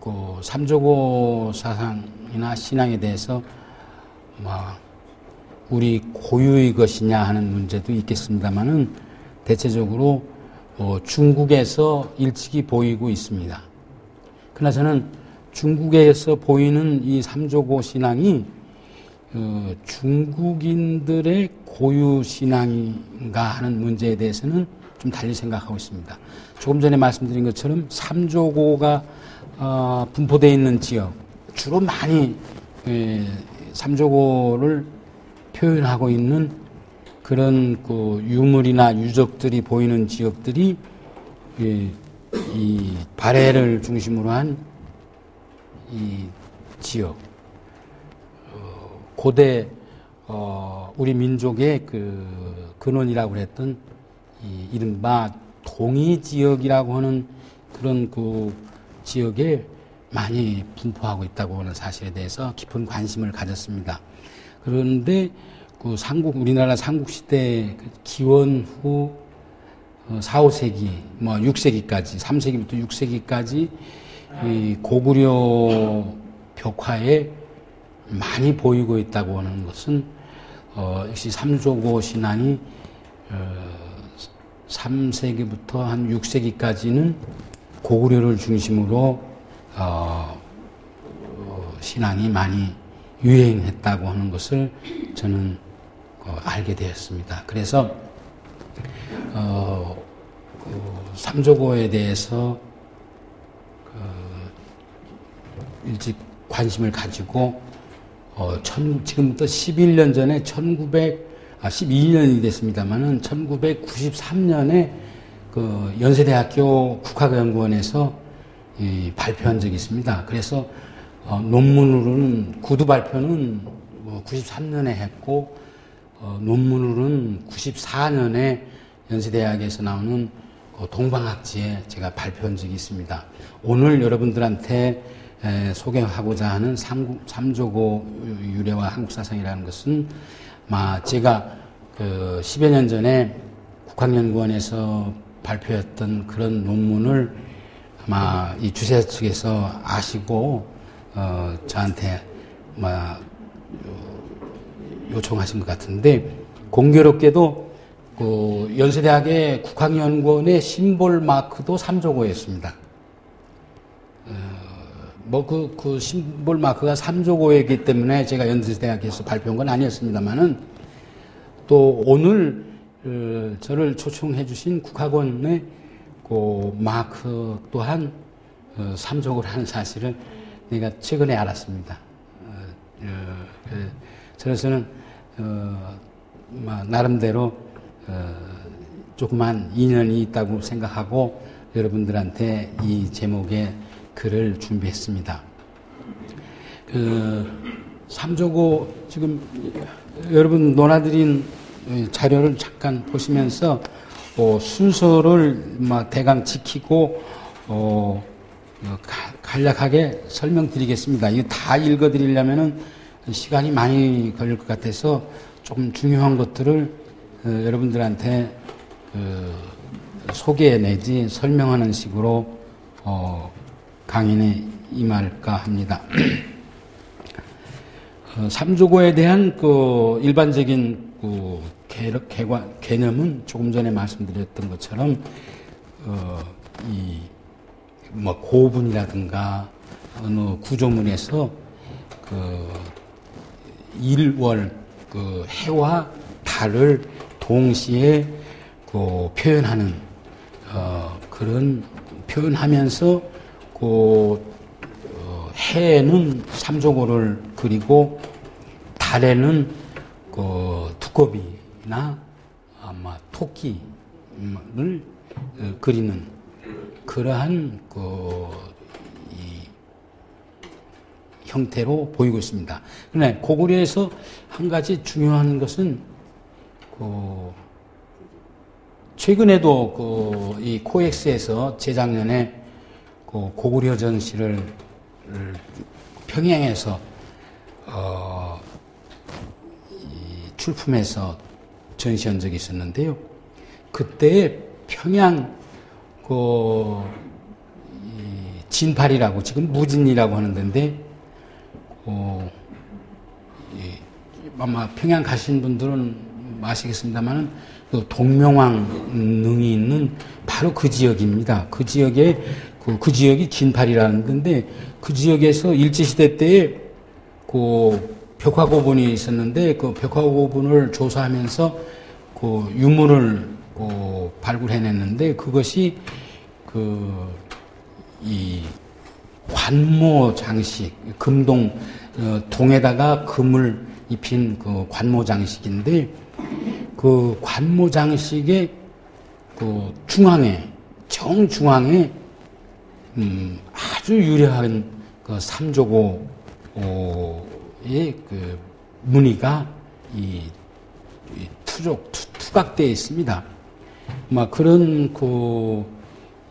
그 삼조고 사상이나 신앙에 대해서 우리 고유의 것이냐 하는 문제도 있겠습니다만은 대체적으로 중국에서 일찍이 보이고 있습니다. 그러나 저는 중국에서 보이는 이 삼조고 신앙이 중국인들의 고유 신앙인가 하는 문제에 대해서는 좀 달리 생각하고 있습니다. 조금 전에 말씀드린 것처럼 삼조고가 분포되어 있는 지역, 주로 많이 삼조고를 표현하고 있는 그런 그 유물이나 유적들이 보이는 지역들이 이 발해를 중심으로 한 이 지역, 고대 우리 민족의 그 근원이라고 했던 이 이른바 동이 지역이라고 하는 그런 그 지역에 많이 분포하고 있다고 하는 사실에 대해서 깊은 관심을 가졌습니다. 그런데 그 우리나라 삼국시대 기원 후 4, 5세기, 6세기까지, 3세기부터 6세기까지 이 고구려 벽화에 많이 보이고 있다고 하는 것은 역시 삼조고 신앙이 3세기부터 한 6세기까지는 고구려를 중심으로 신앙이 많이 유행했다고 하는 것을 저는 알게 되었습니다. 그래서 삼조고에 대해서 일찍 관심을 가지고 지금부터 11년 전에 12년이 됐습니다만은 1993년에 그 연세대학교 국학연구원에서 발표한 적이 있습니다. 그래서 논문으로는 구두 발표는 93년에 했고 논문으로는 94년에 연세대학에서 나오는 동방학지에 제가 발표한 적이 있습니다. 오늘 여러분들한테 소개하고자 하는 삼조고 유래와 한국사상이라는 것은 제가 그 10여 년 전에 국학연구원에서 발표했던 그런 논문을 아마 이 주최 측에서 아시고 저한테 요청하신 것 같은데, 공교롭게도 그 연세대학의 국학연구원의 심볼 마크도 삼조고였습니다. 그 심볼 마크가 삼조고이기 때문에 제가 연세대학에서 발표한 건 아니었습니다만은, 또 오늘 저를 초청해 주신 국학원의 그 마크 또한 삼조고를 하는 사실을 내가 최근에 알았습니다. 저로서는 나름대로 조그만 인연이 있다고 생각하고 여러분들한테 이 제목의 글을 준비했습니다. 삼조고 지금 여러분 논하드린 자료를 잠깐 보시면서 순서를 대강 지키고 간략하게 설명드리겠습니다. 이거 다 읽어드리려면은 시간이 많이 걸릴 것 같아서 조금 중요한 것들을 여러분들한테 소개 내지 설명하는 식으로 강연에 임할까 합니다. 삼조고에 대한 그 일반적인 그 개념은 조금 전에 말씀드렸던 것처럼 고분이라든가 어느 구조문에서 일월 해와 달을 동시에 표현하는 그런 표현하면서 해에는 삼조고를 그리고 달에는 두꺼비나 토끼를 그리는 그러한 이 형태로 보이고 있습니다. 그런데 고구려에서 한 가지 중요한 것은 최근에도 이 코엑스에서 재작년에 고구려 전시를 평양에서 출품해서 전시한 적이 있었는데요. 그때 평양 진팔이라고 지금 무진이라고 하는 데인데 아마 평양 가신 분들은 아시겠습니다만 그 동명왕 능이 있는 바로 그 지역입니다. 그 지역에 그 지역이 진팔이라는 건데 그 지역에서 일제시대 때에 그 벽화고분이 있었는데 그 벽화고분을 조사하면서 그 유물을 발굴해냈는데 그것이 이 관모 장식, 금동 동에다가 금을 입힌 그 관모 장식인데 그 관모 장식의 그 중앙에 정중앙에 아주 유려한 그 삼조고의 그 무늬가 이 투각되어 있습니다. 막 그런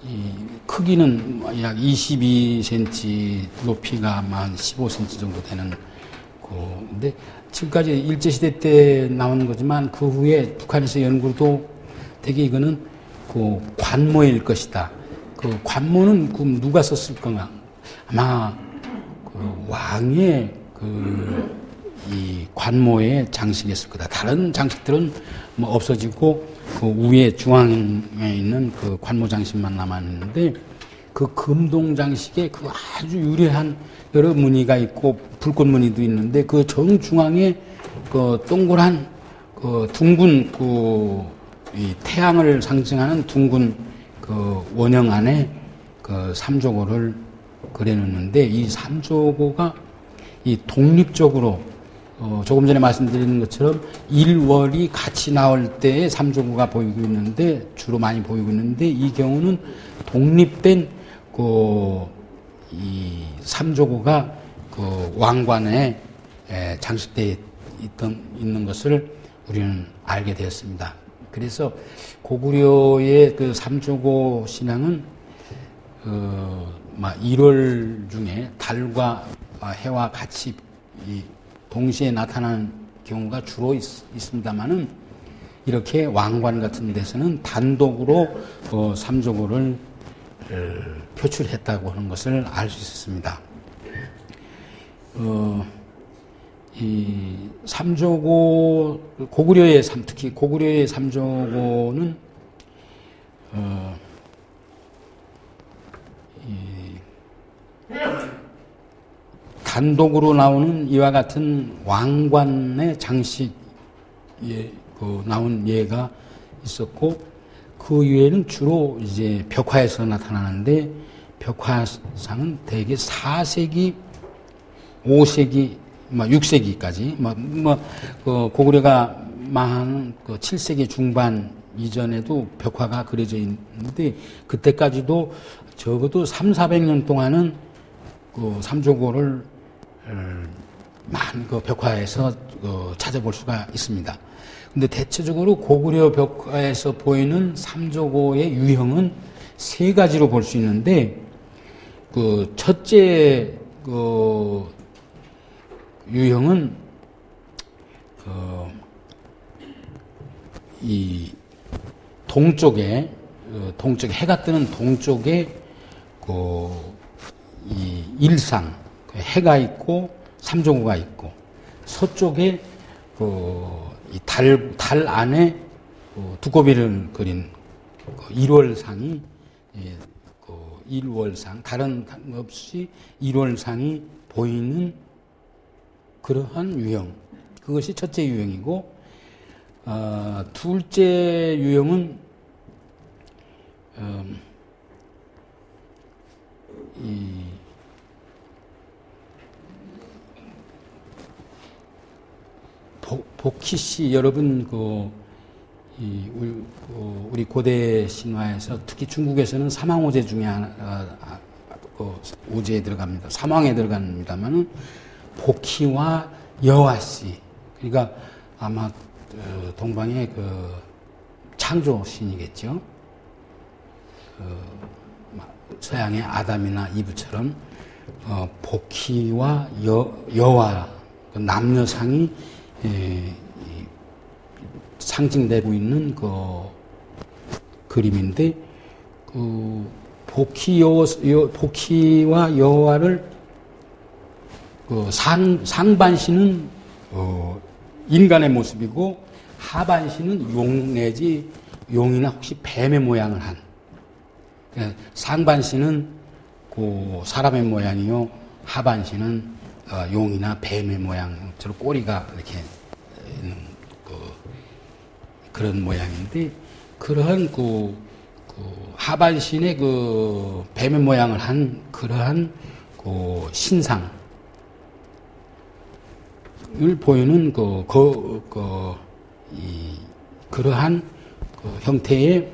이 크기는 약 22cm, 높이가 한 15cm 정도 되는 근데 지금까지 일제시대 때 나온 거지만 그 후에 북한에서 연구도 되게 이거는 그 관모일 것이다. 그 관모는 그 누가 썼을 건가? 아마 그 왕의 이 관모의 장식이었을 거다. 다른 장식들은 뭐 없어지고 그 위에 중앙에 있는 그 관모 장식만 남았는데 그 금동 장식에 그 아주 유려한 여러 무늬가 있고 불꽃 무늬도 있는데 그 정중앙에 그 동그란 그 둥근 이 태양을 상징하는 둥근 그 원형 안에 그 삼조고를 그려놓는데 이 삼조고가 이 독립적으로 조금 전에 말씀드린 것처럼 일월이 같이 나올 때의 삼조고가 보이고 있는데 주로 많이 보이고 있는데 이 경우는 독립된 이 삼조고가 그 왕관에 장식되어 있는 것을 우리는 알게 되었습니다. 그래서 고구려의 그 삼조고 신앙은 1월 중에 달과 해와 같이 동시에 나타나는 경우가 주로 있습니다만은 이렇게 왕관 같은 데서는 단독으로 삼조고를 표출했다고 하는 것을 알 수 있었습니다. 이 삼조고 고구려의 특히 고구려의 삼조고는 단독으로 나오는 이와 같은 왕관의 장식에 나온 예가 있었고 그 이외에는 주로 이제 벽화에서 나타나는데 벽화상은 대개 4세기, 5세기, 6세기까지 고구려가 망한 7세기 중반 이전에도 벽화가 그려져 있는데 그때까지도 적어도 300~400년 동안은 그 삼조고를 많은 그 벽화에서 찾아볼 수가 있습니다. 근데 대체적으로 고구려 벽화에서 보이는 삼조고의 유형은 세 가지로 볼 수 있는데 그 첫째 유형은 이 동쪽에 해가 뜨는 동쪽에 이 일상 해가 있고 삼조고가 있고 서쪽에 이 달 안에 두꺼비를 그린 일월상이 일월상 다른 없이 일월상이 보이는 그러한 유형 그것이 첫째 유형이고 둘째 유형은 이 복희씨 여러분 우리 고대 신화에서 특히 중국에서는 삼왕오제 중에 하나 오제에 들어갑니다. 삼왕에 들어갑니다만은 복희와 여화씨 그러니까 아마 동방의 창조신이겠죠. 서양의 아담이나 이브처럼 복희와 여화 남녀상이 상징되고 있는 그림인데 복희와 여호와를 상반신은 인간의 모습이고 하반신은 용 내지 용이나 혹시 뱀의 모양을 한. 상반신은 사람의 모양이요, 하반신은 용이나 뱀의 모양처럼 꼬리가 이렇게 있는 그런 모양인데, 그러한 하반신의 뱀의 모양을 한 그러한 신상을 보이는 그러한 형태의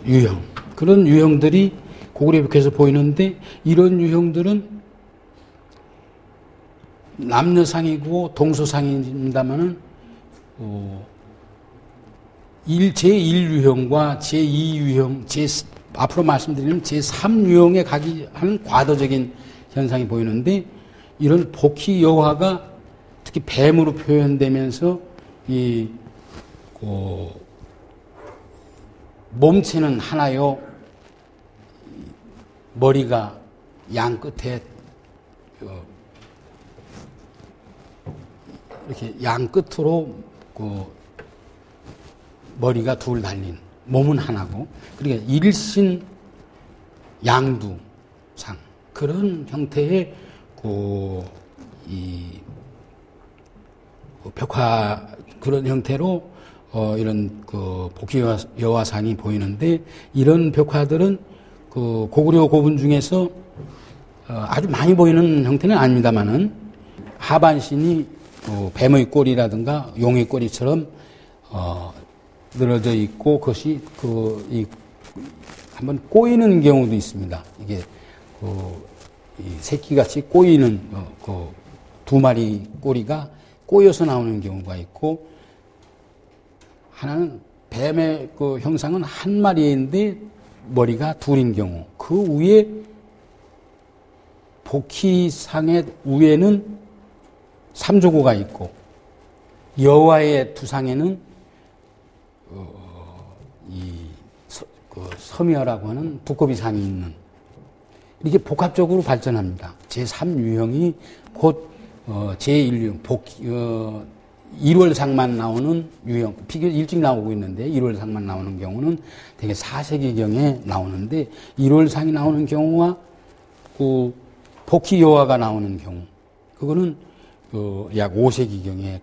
유형, 그런 유형들이 고구려 벽화에서 보이는데, 이런 유형들은 남녀상이고 동서상입니다만은 제1유형과 제2유형, 앞으로 말씀드리는 제3유형에 가기 하는 과도적인 현상이 보이는데, 이런 복희 여호와가 특히 뱀으로 표현되면서 몸체는 하나요, 머리가 양 끝에 이렇게 양 끝으로 머리가 둘 달린, 몸은 하나고, 그러니까 일신 양두상, 그런 형태의 벽화, 그런 형태로 이런 복희 여화상이 보이는데, 이런 벽화들은 고구려 고분 중에서 아주 많이 보이는 형태는 아닙니다만은, 하반신이 뱀의 꼬리라든가 용의 꼬리처럼 늘어져 있고, 그것이 한번 꼬이는 경우도 있습니다. 이게 새끼같이 꼬이는 두 마리 꼬리가 꼬여서 나오는 경우가 있고, 하나는 뱀의 형상은 한 마리인데 머리가 둘인 경우, 그 위에 복희상의 위에는 삼조고가 있고, 여호와의 두상에는 섬여라고 하는 두꺼비상이 있는, 이렇게 복합적으로 발전합니다. 제3유형이 곧 제1유형, 1월상만 나오는 유형, 비교 일찍 나오고 있는데 1월상만 나오는 경우는 되게 4세기경에 나오는데, 1월상이 나오는 경우와 복희 여호와가 나오는 경우, 그거는 약 5세기경에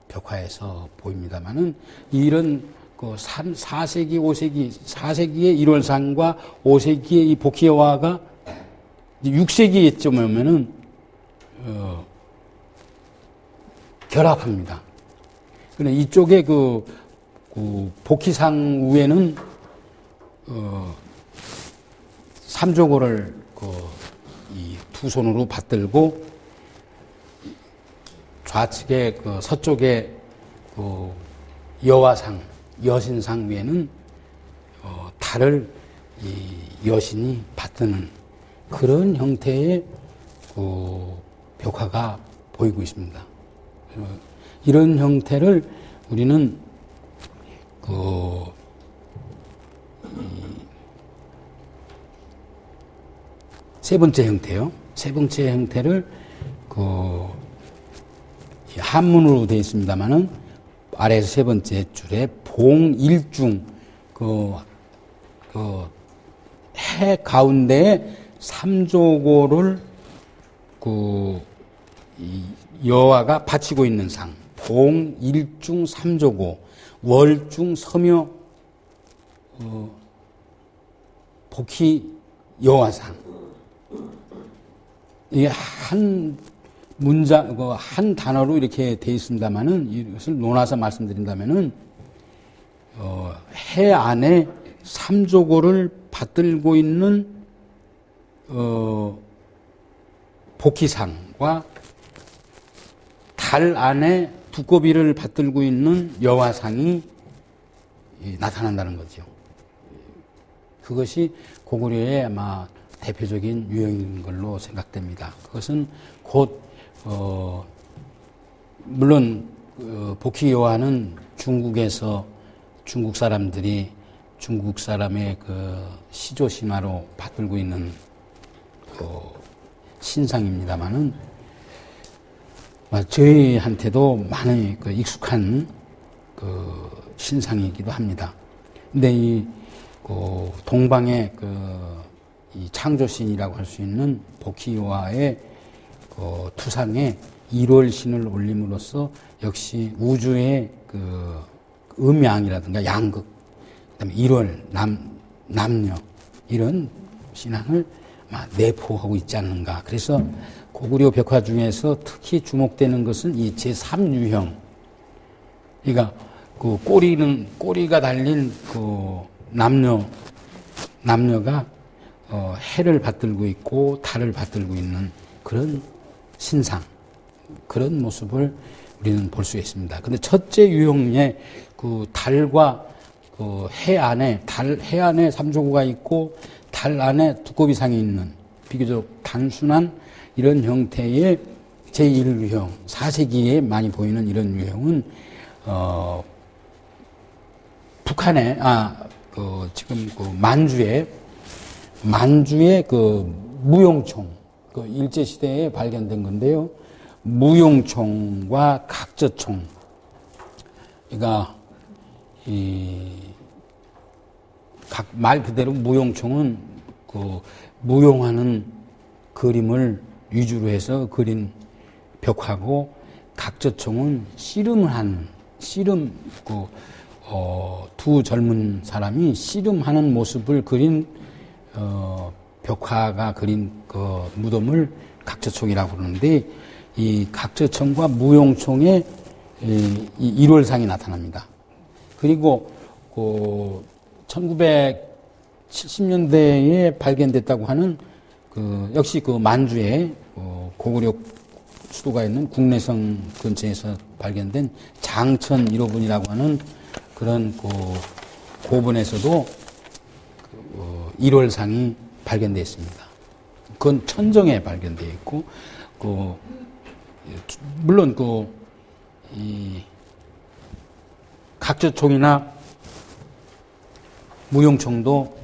벽화에서 보입니다만은, 이런 4세기, 5세기, 4세기의 1월상과 5세기의 이 복희 여호와가 6세기쯤 오면은 결합합니다. 그런데 이쪽에 복희상 위에는 삼조고를 이 두 손으로 받들고, 좌측에 서쪽에 여화상, 여신상 위에는 달을 이 여신이 받드는 그런 형태의 벽화가 보이고 있습니다. 이런 형태를 우리는 세 번째 형태요. 세 번째 형태를 한문으로 되어 있습니다만은, 아래에서 세 번째 줄에 봉일중, 해 가운데에 삼조고를 여호와가 바치고 있는 상, 봉일중 삼조고, 월중 섬여 복희 여호와상. 이게 한 문장, 한 단어로 이렇게 되어 있습니다만은, 이것을 논아서 말씀드린다면은, 해 안에 삼조고를 받들고 있는 복희상과 달 안에 두꺼비를 받들고 있는 여화상이 나타난다는 거죠. 그것이 고구려의 아마 대표적인 유형인 걸로 생각됩니다. 그것은 곧 물론 복희 여화는 중국에서 중국 사람들이 중국 사람의 그 시조 신화로 받들고 있는 그 신상입니다만은 저희한테도 많이 그 익숙한 그 신상이기도 합니다. 근데 그 동방의 이 창조신이라고 할 수 있는 보키와의 그 투상에 1월 신을 올림으로써 역시 우주의 그 음양이라든가 양극, 그다음에 1월 남녀 이런 신앙을 내포하고 있지 않는가. 그래서 고구려 벽화 중에서 특히 주목되는 것은 이 제3유형. 그러니까 그 꼬리가 달린 그 남녀가 해를 받들고 있고 달을 받들고 있는 그런 신상, 그런 모습을 우리는 볼 수 있습니다. 근데 첫째 유형의 그 달과 그 해 안에 삼조고가 있고 달 안에 두꺼비상이 있는 비교적 단순한 이런 형태의 제1유형, 4세기에 많이 보이는 이런 유형은 북한에 지금 그 만주의 그 무용총, 그 일제 시대에 발견된 건데요. 무용총과 각저총. 그러니까 말 그대로 무용총은 그 무용하는 그림을 위주로 해서 그린 벽화고, 각저총은 두 젊은 사람이 씨름하는 모습을 그린 벽화가 그린 그 무덤을 각저총이라고 그러는데, 이 각저총과 무용총의 이 1월상이 나타납니다. 그리고 1970년대에 발견됐다고 하는 역시 그 만주에 고구려 수도가 있는 국내성 근처에서 발견된 장천 1호분이라고 하는 그런 고분에서도 1월상이 발견되어 있습니다. 그건 천정에 발견되어 있고, 물론 이 각저총이나 무용총도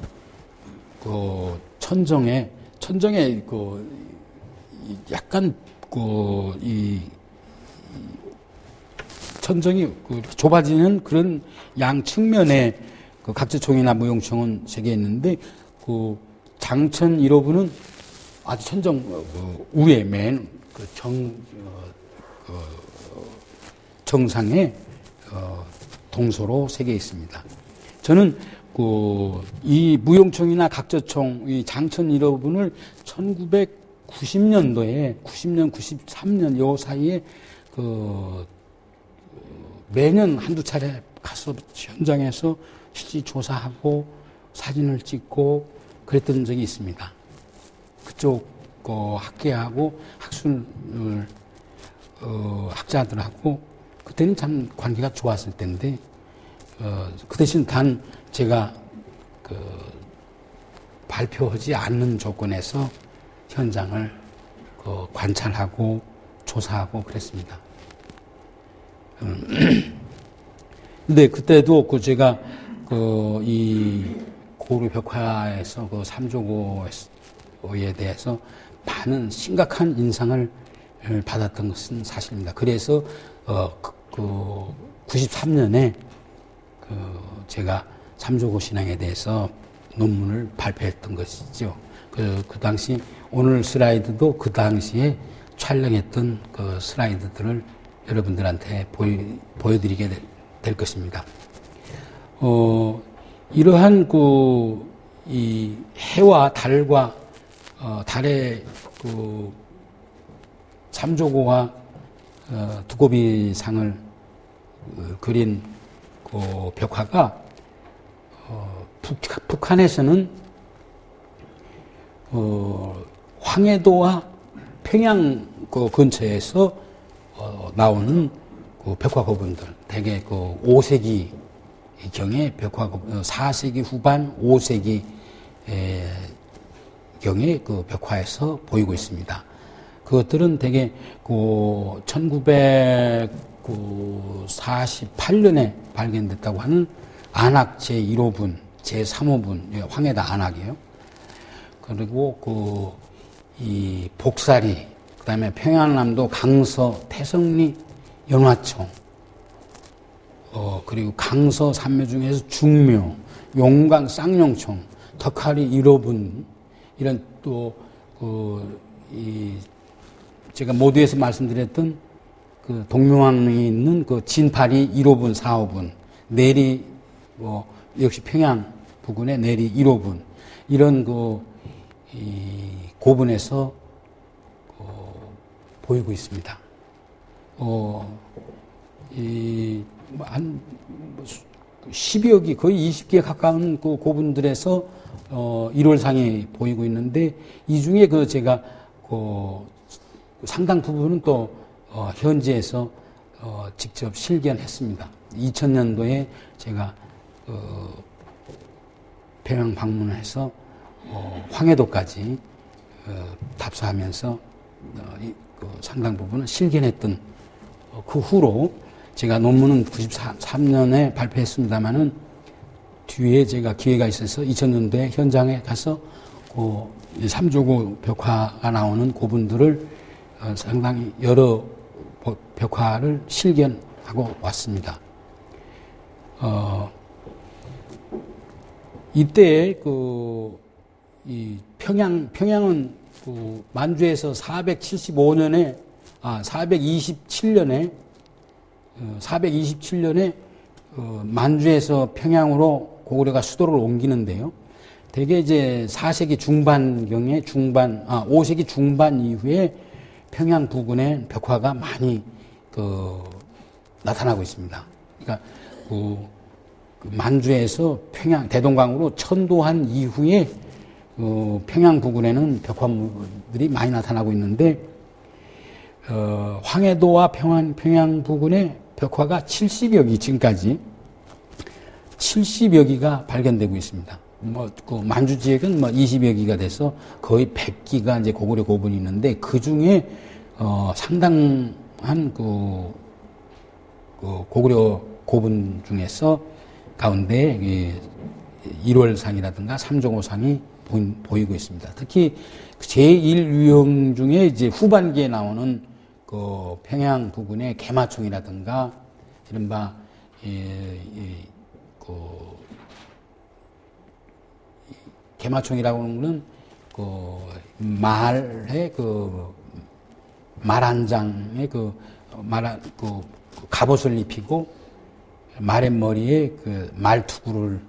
천정에 약간 이 천정이 좁아지는 그런 양 측면에 각저총이나 무용총은 새겨 있는데, 장천 1호분은 아주 천정 위에 맨 정상에 동서로 새겨 있습니다. 저는 이 무용총이나 각저총, 이 장천 1호분을 1990년도에 90년, 93년 요 사이에 매년 한두 차례 가서 현장에서 실지 조사하고 사진을 찍고 그랬던 적이 있습니다. 그쪽 학계하고 학자들하고 그때는 참 관계가 좋았을 텐데, 그 대신 단 제가 발표하지 않는 조건에서 현장을 관찰하고 조사하고 그랬습니다. 근데 그때도 제가 이 고구려 벽화에서 삼조고에 대해서 많은 심각한 인상을 받았던 것은 사실입니다. 그래서 93년에 제가 삼조고 신앙에 대해서 논문을 발표했던 것이죠. 그 당시 오늘 슬라이드도 그 당시에 촬영했던 그 슬라이드들을 여러분들한테 보여드리게 될 것입니다. 이러한 이 해와 달과 달의 삼조고와 두꺼비상을 그린 벽화가 북한에서는 황해도와 평양 근처에서 나오는 벽화 고분들, 대개 5세기 경의 벽화 고분, 4세기 후반, 5세기 경의 벽화에서 보이고 있습니다. 그것들은 대개 1948년에 발견됐다고 하는 안악 제1호분, 제3호분, 황해도 안악이에요. 그리고 이 복사리, 그 다음에 평양남도 강서, 태성리, 연화청, 그리고 강서 산묘 중에서 중묘, 용강, 쌍용청, 덕하리 1호분, 이런 또, 제가 모두에서 말씀드렸던 그 동묘항에 있는 그 진파리 1호분, 4호분, 내리, 역시 평양 부근의 내리 1호분, 이런 이 고분에서 보이고 있습니다. 한 10여 기, 거의 20기에 가까운 그 고분들에서 1월상이 보이고 있는데, 이 중에 제가 상당 부분은 또 현지에서 직접 실견했습니다. 2000년도에 제가 평양 방문을 해서 황해도까지 답사하면서 상당 부분은 실견했던 그 후로 제가 논문은 93년에 발표했습니다마는 뒤에 제가 기회가 있어서 2000년도에 현장에 가서 3조고 벽화가 나오는 고분들을 상당히 여러 벽화를 실견하고 왔습니다. 이때 이 평양은 만주에서 427년에 만주에서 평양으로 고구려가 수도를 옮기는데요. 대개 이제 4세기 중반경에 5세기 중반 이후에 평양 부근에 벽화가 많이 나타나고 있습니다. 그러니까 만주에서 평양 대동강으로 천도한 이후에 평양 부근에는 벽화물들이 많이 나타나고 있는데 황해도와 평양 부근에 벽화가 70여 기, 지금까지 70여 기가 발견되고 있습니다. 만주 지역은 20여 기가 돼서 거의 100기가 이제 고구려 고분이 있는데, 그 중에 상당한 고구려 고분 중에서 가운데 1월상이라든가 3종호상이 보이고 있습니다. 특히 제1유형 중에 이제 후반기에 나오는 평양 부근의 개마총이라든가 이른바 개마총이라고 하는 거는 말의 말 한 장에 갑옷을 입히고 말의 머리에 말투구를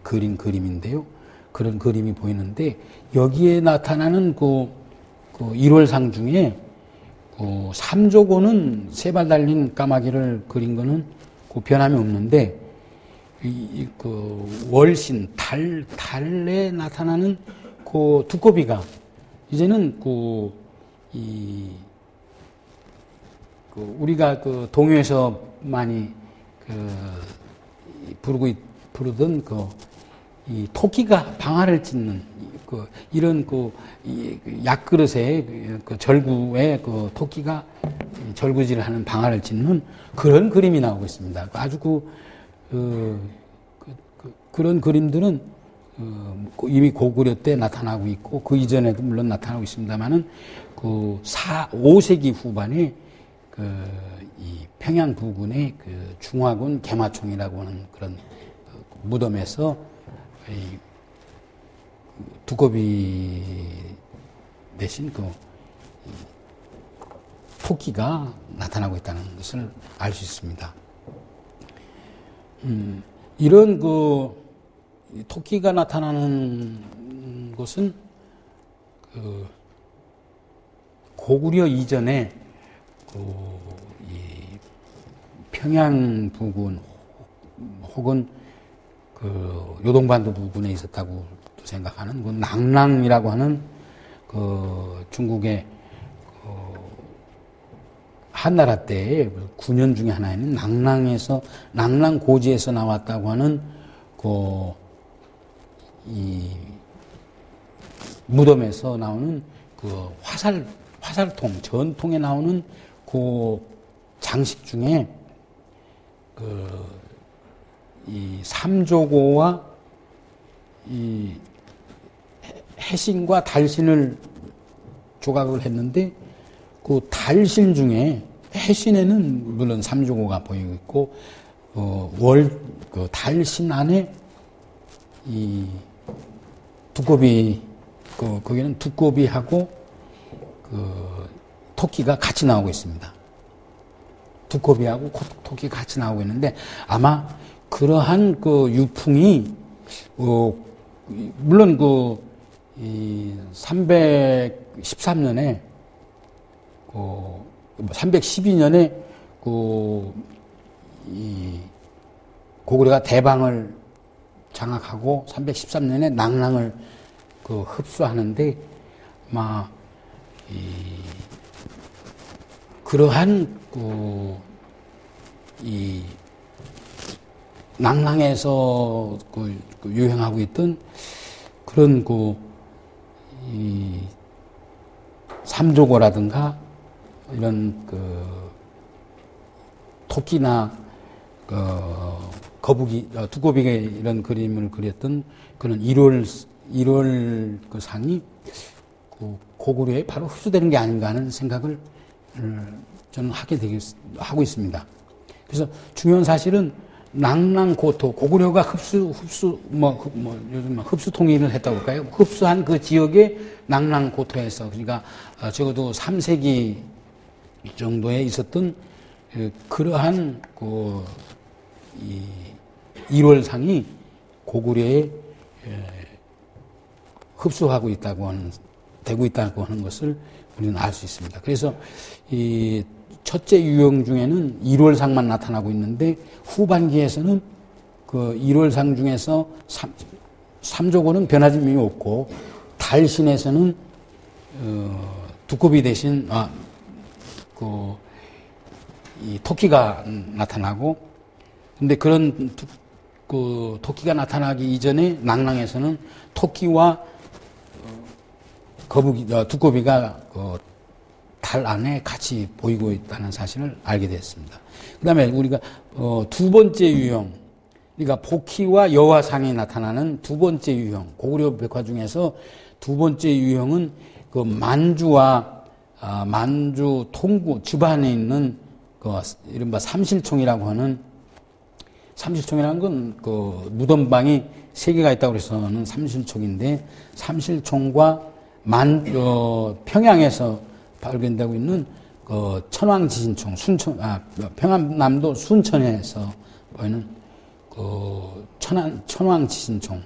그린 그림인데요. 그런 그림이 보이는데, 여기에 나타나는 1월상 중에 3조고는 세 발 달린 까마귀를 그린 거는 변함이 없는데, 월신, 달에 나타나는 두꺼비가 이제는 우리가 동요에서 많이 부르던 이 토끼가 방아를 찢는 이런 약그릇에 절구에 토끼가 절구질을 하는 방아를 찢는 그런 그림이 나오고 있습니다. 아주 그런 그림들은 이미 고구려 때 나타나고 있고, 그 이전에도 물론 나타나고 있습니다만은 5세기 후반에 이 평양 부근의 중화군 개마총이라고 하는 그런 무덤에서 이 두꺼비 대신 토끼가 나타나고 있다는 것을 알 수 있습니다. 이런 토끼가 나타나는 것은 고구려 이전에 이 평양 부근 혹은 요동반도 부근에 있었다고 생각하는 낭랑이라고 하는 중국의 한나라 때의 9년 중에 하나인 낭랑 고지에서 나왔다고 하는 이 무덤에서 나오는 화살통, 전통에 나오는 장식 중에 이 삼조고와 이 해신과 달신을 조각을 했는데 그 달신 중에 해신에는 물론 삼조고가 보이고 있고 그 달신 안에 이 두꺼비 거기는 두꺼비하고 그 토끼가 같이 나오고 있습니다. 두꺼비하고 토끼가 같이 나오고 있는데 아마 그러한 그 유풍이 물론 그 313년에 312년에 이 고구려가 대방을 장악하고 313년에 낙랑을 흡수하는데 아마 그러한 이 낙랑에서 유행하고 있던 그런 이 삼조고라든가 이런 토끼나 거북이, 두꺼비가 이런 그림을 그렸던 그런 일월 그 상이 고구려에 바로 흡수되는 게 아닌가 하는 생각을 저는 하고 있습니다. 그래서 중요한 사실은 낙랑고토, 고구려가 요즘 흡수 통일을 했다고 할까요? 흡수한 그 지역의 낙랑고토에서, 그러니까 적어도 3세기 정도에 있었던 그러한 이 일월상이 고구려에 흡수하고 되고 있다고 하는 것을 우리는 알 수 있습니다. 그래서 이 첫째 유형 중에는 일월상만 나타나고 있는데 후반기에서는 그 일월상 중에서 삼조고는 변화점이 없고 달신에서는 두꺼비 대신 이 토끼가 나타나고 근데 그런 토끼가 나타나기 이전에 낙랑에서는 토끼와 두꺼비가 달 안에 같이 보이고 있다는 사실을 알게 됐습니다. 그 다음에 우리가 두 번째 유형, 그러니까 복희와 여화상이 나타나는 두 번째 유형, 고구려 벽화 중에서 두 번째 유형은 그 만주와 만주 통구 집안에 있는 이른바 삼실총이라고 하는, 삼실총이라는 건 무덤방이 세 개가 있다고 해서는 삼실총인데, 삼실총과 평양에서 발견되고 있는 천왕지신총, 평안남도 순천에서 보이는 천왕지신총에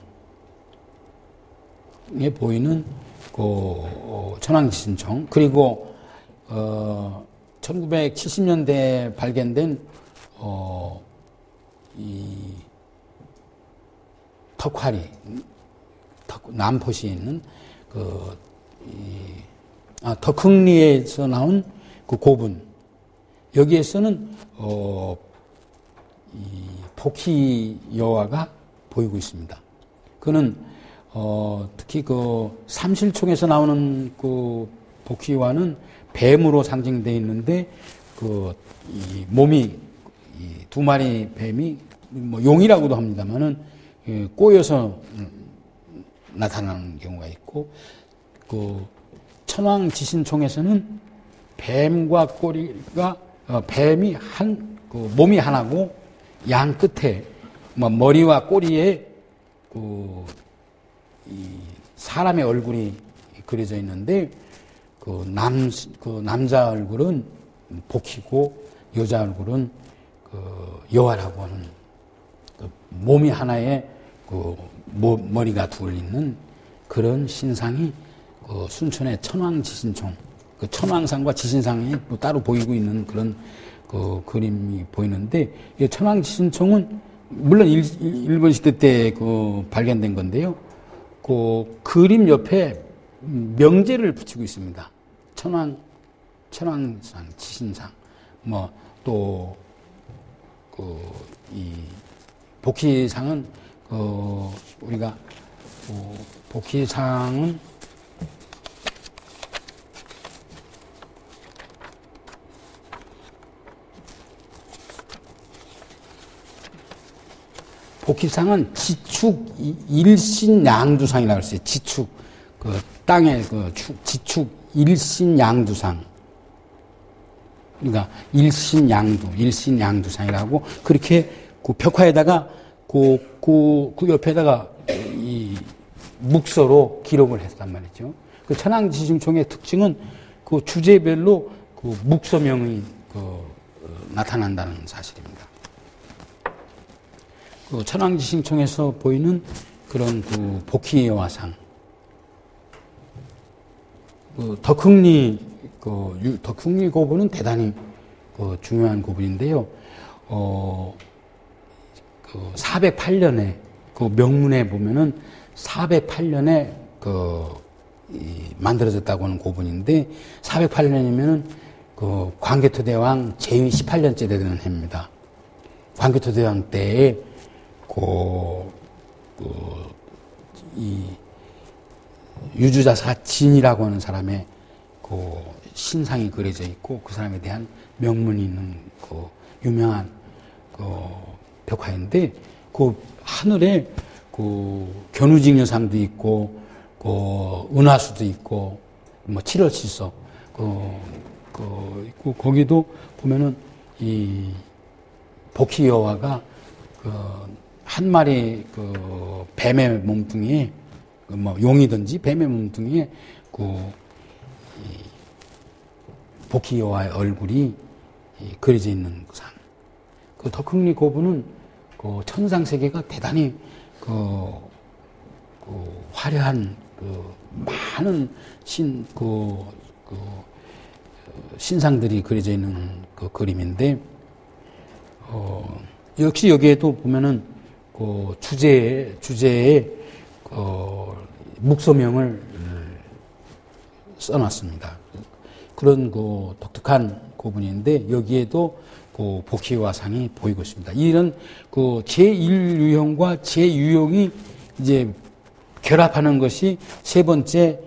보이는 천왕지신총, 그리고 1970년대에 발견된 이 덕화리, 남포시에 있는 덕흥리에서 나온 그 고분, 여기에서는 이 복희 여화가 보이고 있습니다. 그는 특히 삼실총에서 나오는 그 복희 여화는 뱀으로 상징되어 있는데 이 몸이 두 마리 뱀이 용이라고도 합니다만은 꼬여서 나타나는 경우가 있고, 천왕지신총에서는 뱀과 꼬리가 뱀이 몸이 하나고 양 끝에 머리와 꼬리에 이 사람의 얼굴이 그려져 있는데 남자 얼굴은 복희고 여자 얼굴은 여화라고 하는 몸이 하나에 머리가 둘 있는 그런 신상이 순천의 천왕지신총, 천왕상과 지신상이 또 따로 보이고 있는 그런 그림이 보이는데, 이 천왕지신총은 물론 일본 시대 때 발견된 건데요. 그림 옆에 명제를 붙이고 있습니다. 천왕상, 지신상, 또 이 복희상은 우리가 복희상은 복희상은 지축 일신양두상이라고 했어요. 지축 그 땅의 그 지축 일신양두상. 그러니까 일신양두상이라고 그렇게 그 벽화에다가 그 옆에다가 이 묵서로 기록을 했단 말이죠. 그 천왕지승총의 특징은 그 주제별로 그 묵서명이 나타난다는 사실입니다. 그 천왕지승총에서 보이는 그런 그 복희여화상, 그 덕흥리 고분은 대단히 그 중요한 고분인데요. 그 408년에 그 명문에 보면은 408년에 만들어졌다고 하는 고분인데 408년이면은 그 광개토대왕 제위 18년째 되는 해입니다. 광개토대왕 때에 이 유주자사 진이라고 하는 사람의 그 신상이 그려져 있고 그 사람에 대한 명문이 있는 그 유명한 그 벽화인데 그 하늘에 그 견우직녀상도 있고 그 은하수도 있고 뭐 칠월칠석 있고 거기도 보면은 이 복희여화가 한 마리 그 뱀의 몸뚱이에 뭐 용이든지 뱀의 몸뚱이에 복희여화의 얼굴이 그려져 있는 상. 그 덕흥리 고분은 그 천상 세계가 대단히 화려한 많은 신상들이 그려져 있는 그 그림인데 역시 여기에도 보면은 그 주제에 묵서명을 써놨습니다. 그런 그 독특한 고분인데 여기에도 그 복희여화상이 보이고 있습니다. 이런 그 제1유형과 제2유형이 이제 결합하는 것이 세 번째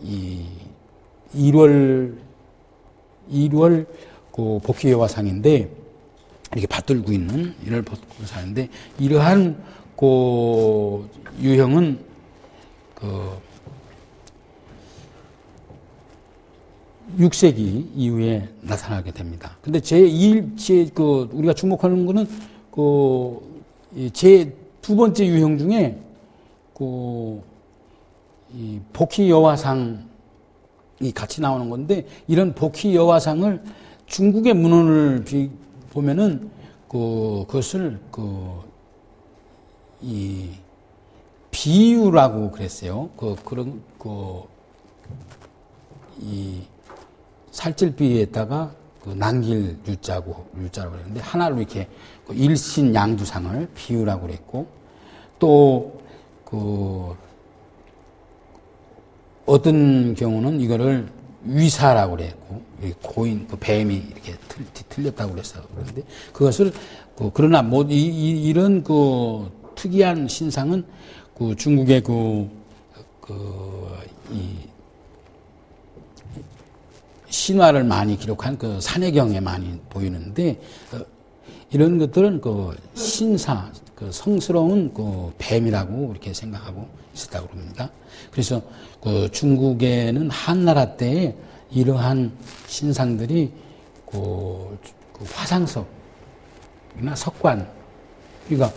이 1월 그 복희여화상인데 이렇게 받들고 있는 1월 복희여화상인데 이러한 그 유형은 6세기 이후에 나타나게 됩니다. 근데 우리가 주목하는 거는 제 두 번째 유형 중에 이 복희여화상이 같이 나오는 건데 이런 복희여화상을 중국의 문헌을 보면은 그것을 이 비유라고 그랬어요. 이 살찔비에다가 남길 유자라고 그랬는데 하나로 이렇게 일신양두상을 비유라고 그랬고 또 어떤 경우는 이거를 위사라고 그랬고 고인 뱀이 이렇게 틀렸다고 그랬어. 그런데 그것을 그러나 이런 특이한 신상은 중국의 이 신화를 많이 기록한 산해경에 많이 보이는데 이런 것들은 신사 성스러운 뱀이라고 이렇게 생각하고 있었다고 합니다. 그래서 중국에는 한나라 때에 이러한 신상들이 화상석이나 석관 그러니까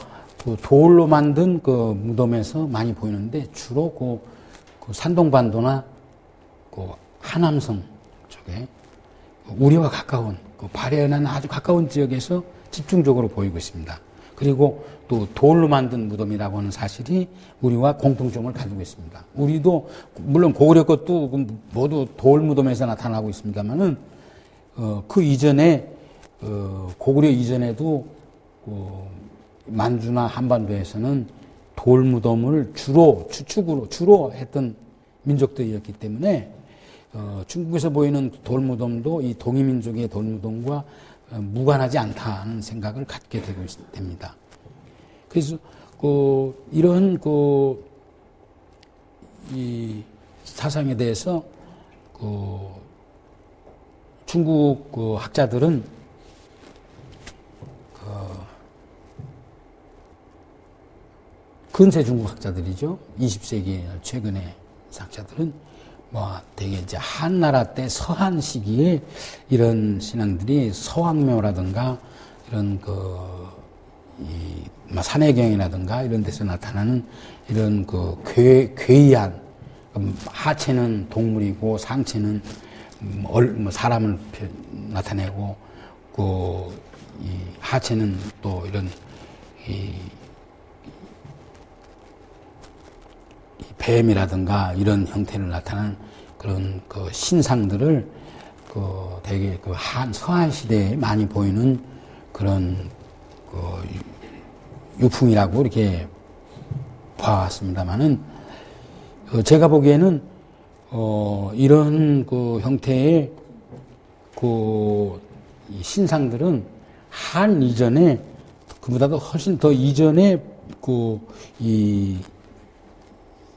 돌로 만든 무덤에서 많이 보이는데 주로 산동반도나 하남성 쪽에 우리와 가까운 발해안에 아주 가까운 지역에서 집중적으로 보이고 있습니다. 그리고 또 돌로 만든 무덤이라고 하는 사실이 우리와 공통점을 가지고 있습니다. 우리도 물론 고구려 것도 모두 돌 무덤에서 나타나고 있습니다만은 그 이전에 고구려 이전에도 만주나 한반도에서는 돌 무덤을 주로 했던 민족들이었기 때문에 중국에서 보이는 돌 무덤도 이 동이민족의 돌 무덤과 무관하지 않다는 생각을 갖게 됩니다. 그래서 이런 이 사상에 대해서 중국 학자들은 근세 중국 학자들이죠. 20세기 최근의 학자들은 되게 이제 한나라 때 서한 시기에 이런 신앙들이 서왕묘라든가 이런 산해경이라든가 이런 데서 나타나는 이런 괴이한, 하체는 동물이고 상체는 사람을 나타내고, 이 하체는 또 이런 이 뱀이라든가 이런 형태를 나타내는 그런 신상들을 되게 서한 시대에 많이 보이는 그런 유풍이라고 이렇게 봐왔습니다만은, 제가 보기에는 이런 형태의 이 신상들은 한 이전에, 그보다도 훨씬 더 이전에 이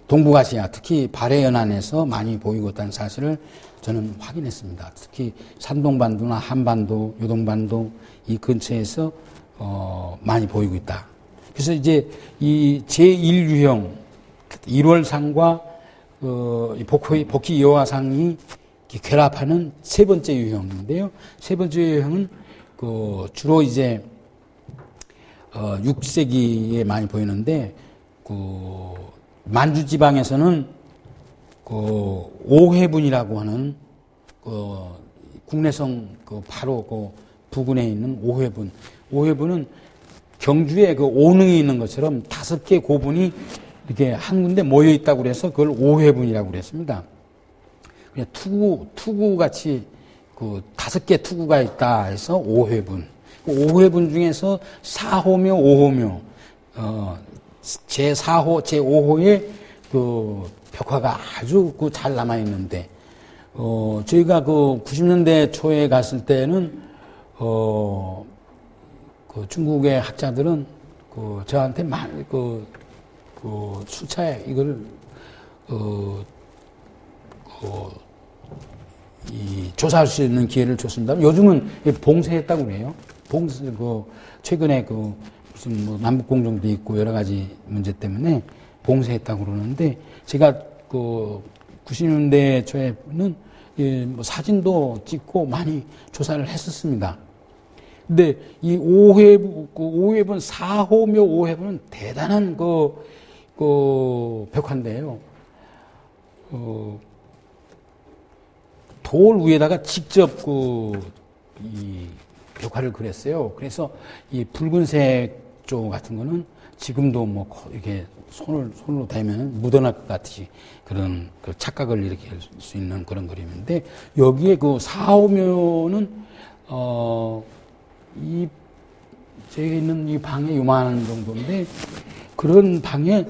동북아시아, 특히 발해연안에서 많이 보이고 있다는 사실을 저는 확인했습니다. 특히 산동반도나 한반도, 요동반도 이 근처에서 많이 보이고 있다. 그래서 이제 이 제1유형 1월상과 복희 여화상이 결합하는 세 번째 유형인데요. 세 번째 유형은 주로 이제 6세기에 많이 보이는데, 만주 지방에서는 오회분이라고 하는 국내성 바로 부근에 있는 오회분. 오회분은 경주에 오능이 있는 것처럼 5개 고분이 이렇게 한 군데 모여 있다고 그래서 그걸 오회분이라고 그랬습니다. 그냥 투구 같이 5개 투구가 있다 해서 오회분. 오회분 중에서 4호묘, 5호묘, 제4호, 제5호의 벽화가 아주 잘 남아있는데, 저희가 90년대 초에 갔을 때는, 중국의 학자들은 저한테 많이 수차에 이걸, 조사할 수 있는 기회를 줬습니다. 요즘은 봉쇄했다고 그래요. 최근에 무슨 남북공정도 있고 여러 가지 문제 때문에 봉쇄했다고 그러는데, 제가 90년대 초에는 사진도 찍고 많이 조사를 했었습니다. 근데 이 5회분, 4호묘 5회분은 대단한 벽화인데요. 돌 위에다가 직접 이 벽화를 그렸어요. 그래서 이 붉은색 쪽 같은 거는 지금도 이렇게 손으로 대면 묻어날 것 같이 그런 착각을 일으킬 수 있는 그런 그림인데, 여기에 4호묘는 제가 있는 이 방에 요만한 정도인데, 그런 방에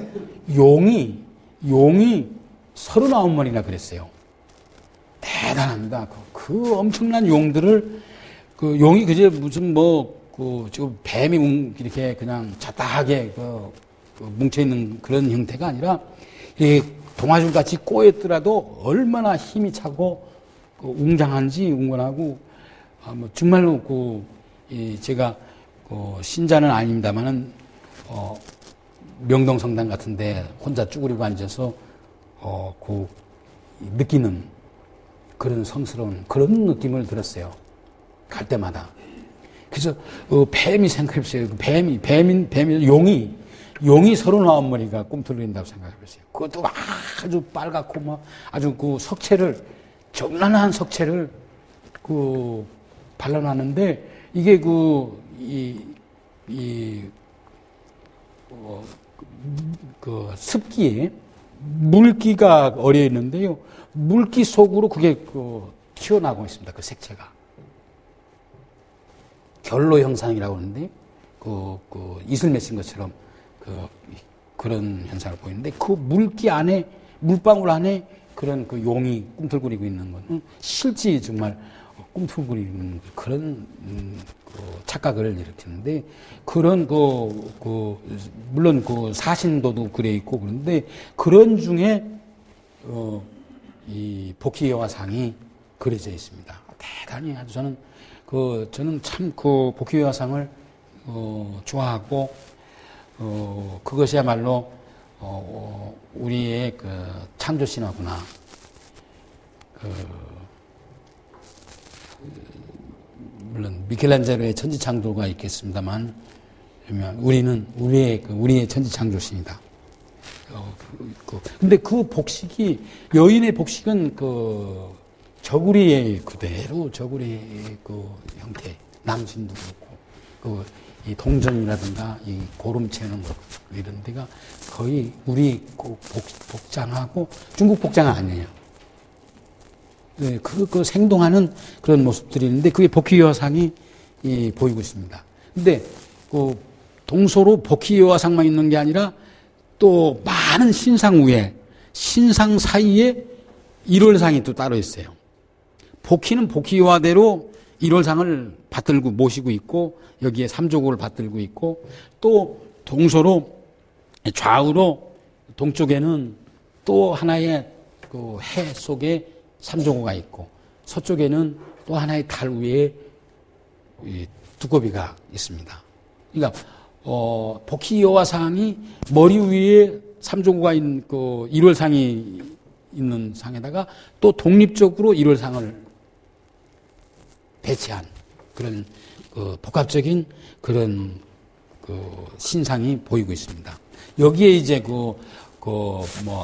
용이 39마리나 그랬어요. 대단합니다. 그 엄청난 용들을, 용이 그저 무슨 지금 뱀이 이렇게 그냥 자다하게 뭉쳐있는 그런 형태가 아니라, 동아줄 같이 꼬였더라도 얼마나 힘이 차고, 웅장한지, 웅건하고, 정말로 제가, 신자는 아닙니다만은, 명동성당 같은데 혼자 쭈그리고 앉아서, 느끼는 그런 성스러운 그런 느낌을 들었어요. 갈 때마다. 그래서, 뱀이 생각해보세요. 뱀이, 용이 39마리가 꿈틀거린다고 생각해보세요. 그것도 아주 빨갛고, 아주 석채를, 정난한 석채를, 발라놨는데, 이게 습기에 물기가 어려 있는데요. 물기 속으로 그게 튀어나오고 있습니다. 그 색채가. 결로 형상이라고 하는데, 이슬 맺힌 것처럼 그런 현상을 보이는데, 그 물기 안에, 물방울 안에 그런 용이 꿈틀거리고 있는 것은 실제 정말 꿈틀거리는 그런 착각을 일으키는데, 그런 물론 사신도도 그래 있고 그런데, 그런 중에 이 복희 여화상이 그려져 있습니다. 대단히 아주 저는 참 복희 여화상을 좋아하고, 그것이야말로 우리의 그 창조 신화구나. 물론 미켈란젤로의 천지창조가 있겠습니다만, 우리는 우리의 천지창조신이다. 근데 그 복식이, 여인의 복식은 저구리의 그대로 저구리의 그 형태, 남신도 그렇고, 이 동전이라든가 이 고름 채는 것 이런 데가 거의 우리 복장하고 중국 복장은 아니에요. 네, 그 생동하는 그런 모습들이 있는데 그게 복희여화상이 보이고 있습니다. 근데 그 동서로 복희여화상만 있는 게 아니라 또 많은 신상 위에, 신상 사이에 일월상이 또 따로 있어요. 복희는 복희여화대로 일월상을 받들고 모시고 있고, 여기에 삼조고를 받들고 있고, 또 동서로 좌우로 동쪽에는 또 하나의 그 해 속에 삼조고가 있고, 서쪽에는 또 하나의 달 위에 두꺼비가 있습니다. 그러니까 복희여화상이 머리 위에 삼조고가 있는 그 일월상이 있는 상에다가 또 독립적으로 일월상을 배치한 그런 복합적인 그런 신상이 보이고 있습니다. 여기에 이제 뭐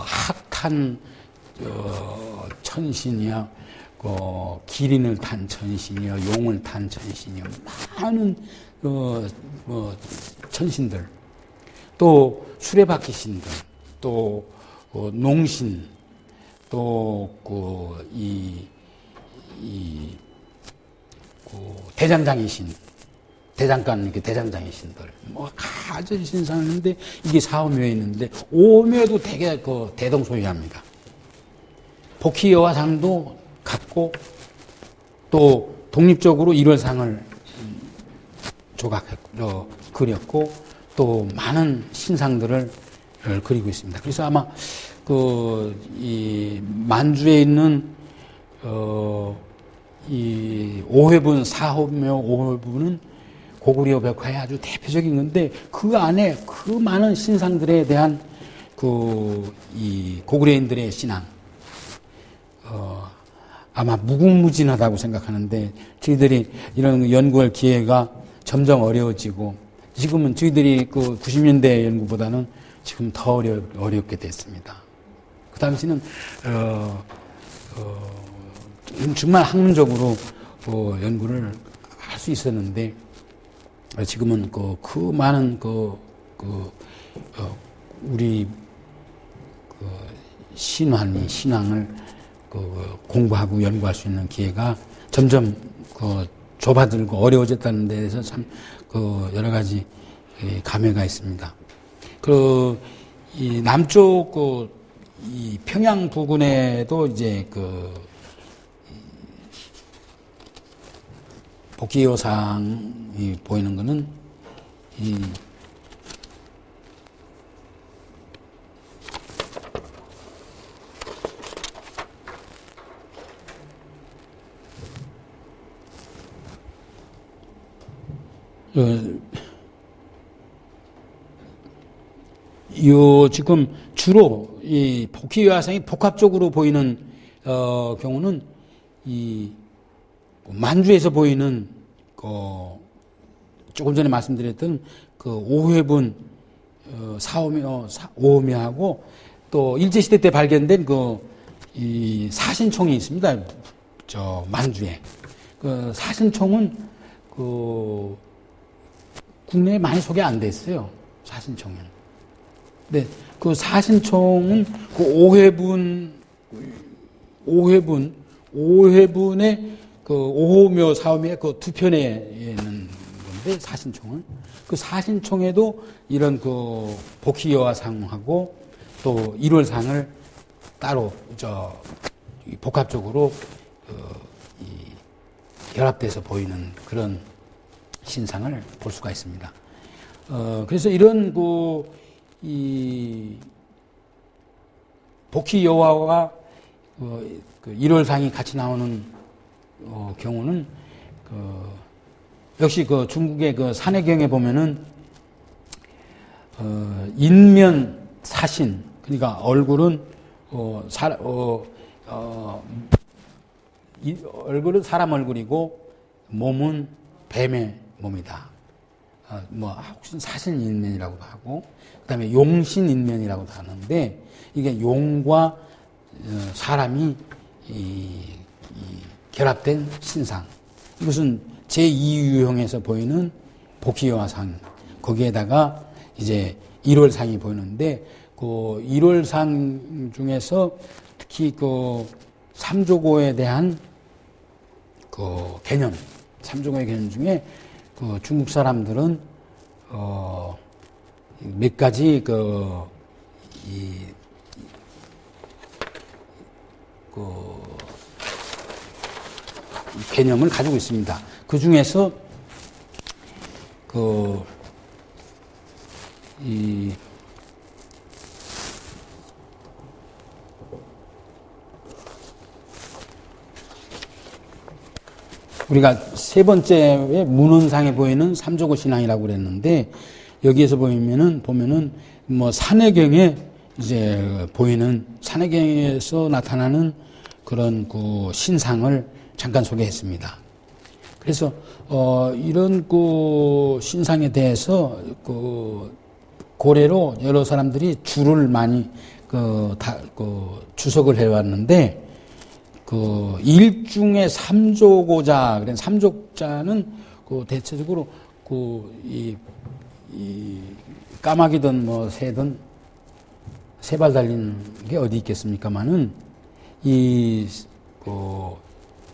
학탄 천신이야, 기린을 탄 천신이요, 용을 탄 천신이요, 많은 천신들, 또 수레바퀴 신들, 또 농신, 또 대장장이 신, 대장간 이렇게 대장장이 신들, 아주 신상인데 이게 4오묘에 있는데 5오묘도 되게 대동소이합니다. 복희여화상도 갖고 또 독립적으로 일월상을 그렸고 또 많은 신상들을 그리고 있습니다. 그래서 아마 이 만주에 있는 이 5회분, 4호묘 5회분은 고구려 벽화의 아주 대표적인 건데, 그 안에 그 많은 신상들에 대한 이 고구려인들의 신앙, 아마 무궁무진하다고 생각하는데, 저희들이 이런 연구할 기회가 점점 어려워지고, 지금은 저희들이 90년대 연구보다는 지금 더 어렵게 됐습니다. 그 당시는, 정말 학문적으로 연구를 할 수 있었는데, 지금은 그 많은 우리 신앙을 공부하고 연구할 수 있는 기회가 점점 좁아들고 어려워졌다는 데에서 참 여러 가지 감회가 있습니다. 이 남쪽 이 평양 부근에도 이제 복희여화상이 보이는 거는 지금 주로 이 복희여화상이 복합적으로 보이는 경우는 이 만주에서 보이는 조금 전에 말씀드렸던 5회분 5호묘하고 또 일제시대 때 발견된 이 사신총이 있습니다. 저 만주에. 사신총은 국내에 많이 소개 안 됐어요. 사신총은. 근데 사신총은 5회분의 5호묘, 4호묘의 두 편에 있는 건데, 사신총은. 사신총에도 이런 복희여화상하고 또 일월상을 따로, 복합적으로, 결합돼서 보이는 그런 신상을 볼 수가 있습니다. 그래서 이런 이 복희여화와 일월상이 같이 나오는 경우는 역시 중국의 산해경에 보면은 인면 사신, 그러니까 얼굴은 얼굴은 사람 얼굴이고 몸은 뱀의 몸이다. 혹시 사신인면이라고도 하고, 그 다음에 용신인면이라고도 하는데, 이게 용과 사람이 결합된 신상. 이것은 제2유형에서 보이는 복희여화상. 거기에다가 이제 1월상이 보이는데, 그 1월상 중에서 특히 그 삼조고에 대한 그 개념, 삼조고의 개념 중에 그 중국 사람들은 몇 가지 개념을 가지고 있습니다. 그 중에서 우리가 세 번째에 문헌상에 보이는 삼조고 신앙이라고 그랬는데, 여기에서 보면은 산해경에 이제 보이는, 산해경에서 나타나는 그런 그 신상을 잠깐 소개했습니다. 그래서 이런 그 신상에 대해서 그 고래로 여러 사람들이 주를 많이 주석을 해왔는데, 그 일중의 삼조고자, 그런 삼조자는 그 대체적으로 이 까마귀든 새든 세 발 달린 게 어디 있겠습니까만은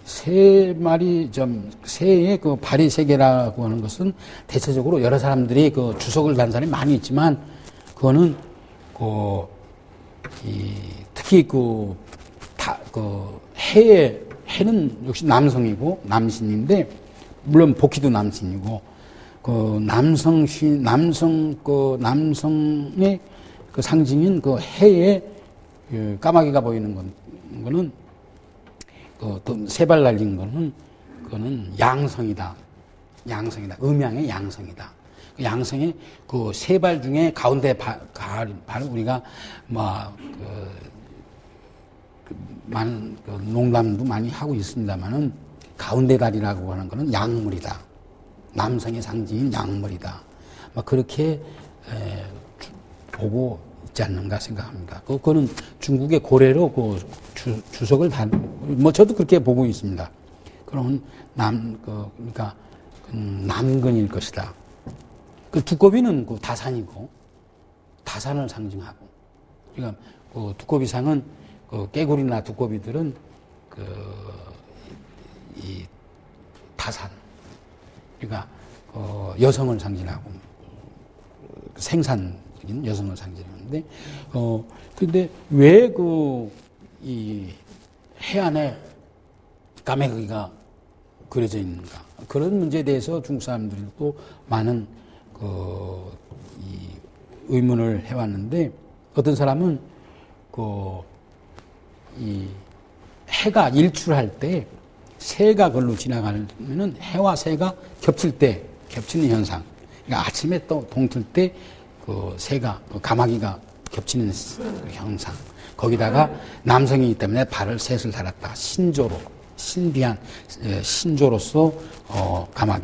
세 마리 새의 그 발이 세 개라고 하는 것은 대체적으로 여러 사람들이 그 주석을 단 사람이 많이 있지만, 그거는 특히 해는 역시 남성이고 남신인데, 물론 복희도 남신이고, 남성의 그 상징인 그 해에 까마귀가 보이는 거는 세 발 날린 그거는 양성이다. 음양의 양성이다. 양성의 그 세 발 중에 가운데 발을 우리가 많은 농담도 많이 하고 있습니다만은, 가운데 다리라고 하는 것은 약물이다. 남성의 상징인 약물이다. 그렇게 보고 있지 않는가 생각합니다. 그거는 중국의 고래로 주석을 저도 그렇게 보고 있습니다. 그러면 그러니까 남근일 것이다. 그 두꺼비는 다산이고, 다산을 상징하고, 그러니까 두꺼비상은 깨구리나 두꺼비들은 이 다산, 그러니까 여성을 상징하고 생산적인 여성을 상징하는데, 근데 왜 이 해안에 까마귀가 그려져 있는가? 그런 문제에 대해서 중국 사람들도 많은 이 의문을 해왔는데, 어떤 사람은 이 해가 일출할 때 새가 걸로 지나가면은 해와 새가 겹치는 현상. 그러니까 아침에 또 동틀 때 새가, 가마귀가 겹치는 현상. 거기다가 남성이기 때문에 발을 셋을 달았다. 신비한 신조로서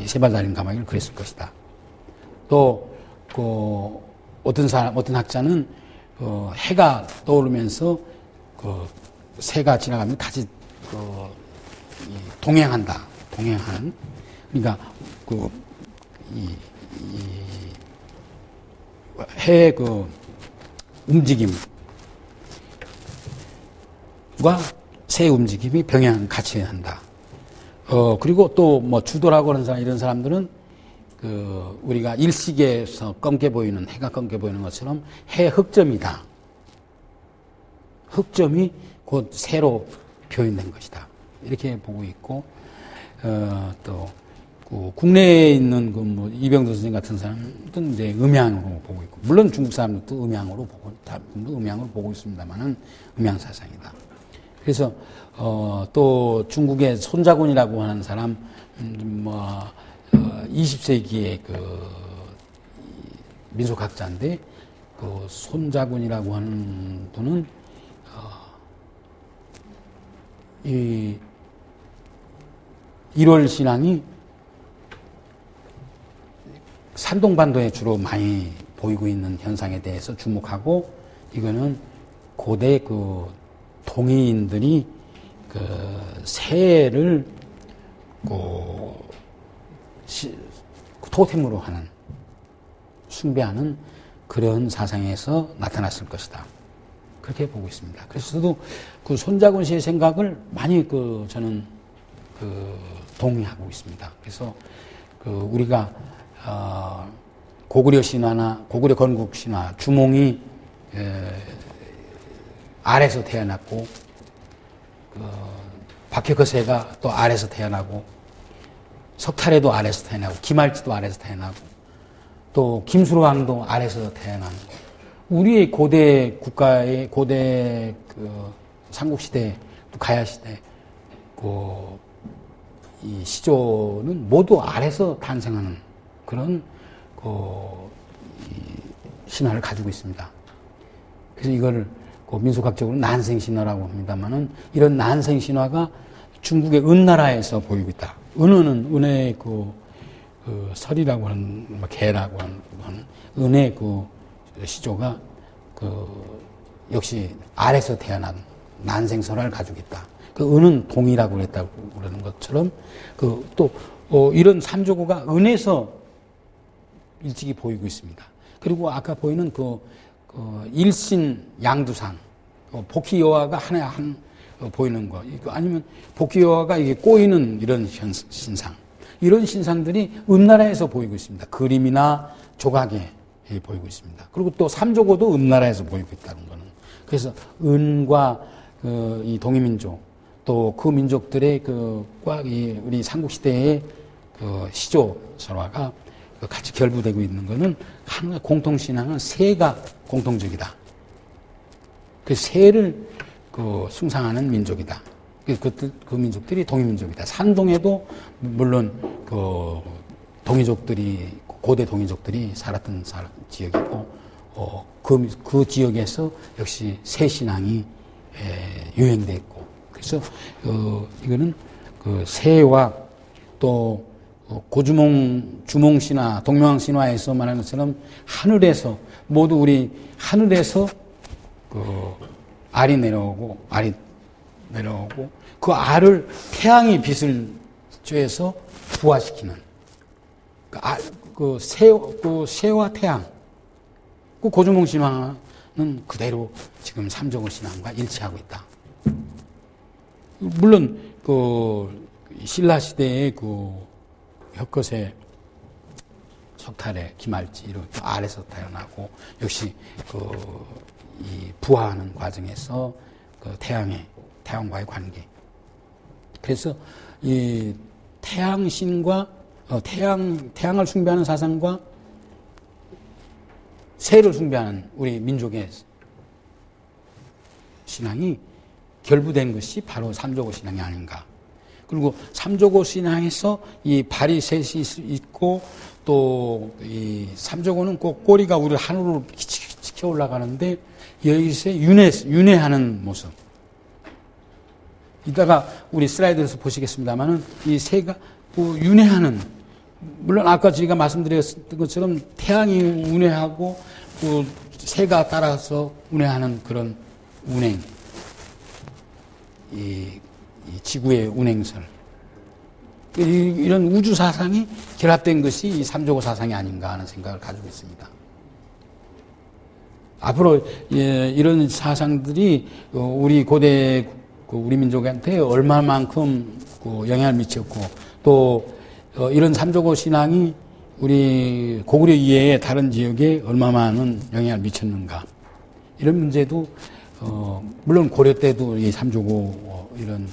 세 발 달린 가마귀를 그렸을 것이다. 또 어떤 학자는 해가 떠오르면서 새가 지나가면 같이 동행하는, 그러니까 해의 움직임과 새의 움직임이 같이 한다. 그리고 또 주도라고 하는 사람, 이런 사람들은 우리가 일식에서 해가 검게 보이는 것처럼 해 흑점이다. 흑점이 곧 새로 표현된 것이다. 이렇게 보고 있고, 또 국내에 있는 이병도 선생 같은 사람들은 이제 음양으로 보고 있고, 물론 중국 사람들도 음양으로 보고 있습니다만은 음양 사상이다. 그래서 또 중국의 손자군이라고 하는 사람, 20세기의 민속학자인데, 그 손자군이라고 하는 분은 이 1월 신앙이 산동반도에 주로 많이 보이고 있는 현상에 대해서 주목하고, 이거는 고대 그 동이인들이 그 새를 그 토템으로 하는, 숭배하는 그런 사상에서 나타났을 것이다. 그렇게 보고 있습니다. 그래서 저도 그 손자군 씨의 생각을 많이 저는 동의하고 있습니다. 그래서 우리가 고구려 신화나 고구려 건국 신화, 주몽이 아래에서 태어났고, 박혁거세가 또 아래에서 태어나고, 석탈해도 아래에서 태어나고, 김할지도 아래에서 태어나고, 또 김수로왕도 아래에서 태어난, 우리의 고대 국가의 고대 삼국시대, 또 가야시대 이 시조는 모두 아래에서 탄생하는 그런 신화를 가지고 있습니다. 그래서 이걸 민속학적으로 난생신화라고 합니다만은, 이런 난생신화가 중국의 은나라에서 보이고 있다. 은은 은의 설이라고 하는, 개라고 하는 은의 시조가 역시 아래에서 태어난 난생설화를 가지고 있다. 은은 동이라고 그랬다고 그러는 것처럼 또 이런 삼조고가 은에서 일찍이 보이고 있습니다. 그리고 아까 보이는 일신 양두상, 복희 여화가 하나에 한 보이는 거, 아니면 복희 여화가 이게 꼬이는 이런 신상, 이런 신상들이 은나라에서 보이고 있습니다. 그림이나 조각에 보이고 있습니다. 그리고 또 삼조고도 은나라에서 보이고 있다는 거는, 그래서 은과 이 동이민족, 또 그 민족들의 우리 삼국시대의 시조 설화가 같이 결부되고 있는 것은 한 공통신앙은 새가 공통적이다. 그 새를 숭상하는 민족이다. 그 민족들이 동이민족이다. 산동에도 물론 동이족들이, 고대 동이족들이 살았던 지역이고, 그 지역에서 역시 새 신앙이 유행됐고, 그래서 이거는 새와 또 주몽 신화, 동명왕 신화에서 말하는 것처럼 하늘에서, 모두 우리 하늘에서 알이 내려오고 그 알을 태양이 빛을 쬐서 부화시키는 새와 태양, 고주몽 신화는 그대로 지금 삼조고 신앙과 일치하고 있다. 물론 신라 시대의 혁거세, 석탈의 김할지 이렇게 아래서 태어나고, 역시 이 부화하는 과정에서 태양과의 관계. 그래서 이 태양신과 태양을 숭배하는 사상과 새를 숭배하는 우리 민족의 신앙이 결부된 것이 바로 삼조고 신앙이 아닌가. 그리고 삼조고 신앙에서 이 발이 셋이 있고, 또 이 삼조고는 꼭 꼬리가 우리 하늘로 치켜 올라가는데, 여기서 윤회하는 모습. 이따가 우리 슬라이드에서 보시겠습니다만은, 이 새가 윤회하는, 물론 아까 제가 말씀드렸던 것처럼 태양이 운회하고 새가 따라서 운행하는 그런 운행, 이 지구의 운행설, 이런 우주 사상이 결합된 것이 이 삼조고 사상이 아닌가 하는 생각을 가지고 있습니다. 앞으로 이런 사상들이 우리 고대 우리 민족한테 얼마만큼 영향을 미쳤고, 또 이런 삼조고 신앙이 우리 고구려 이외의 다른 지역에 얼마만은 영향을 미쳤는가, 이런 문제도 물론 고려 때도 이 삼조고 이런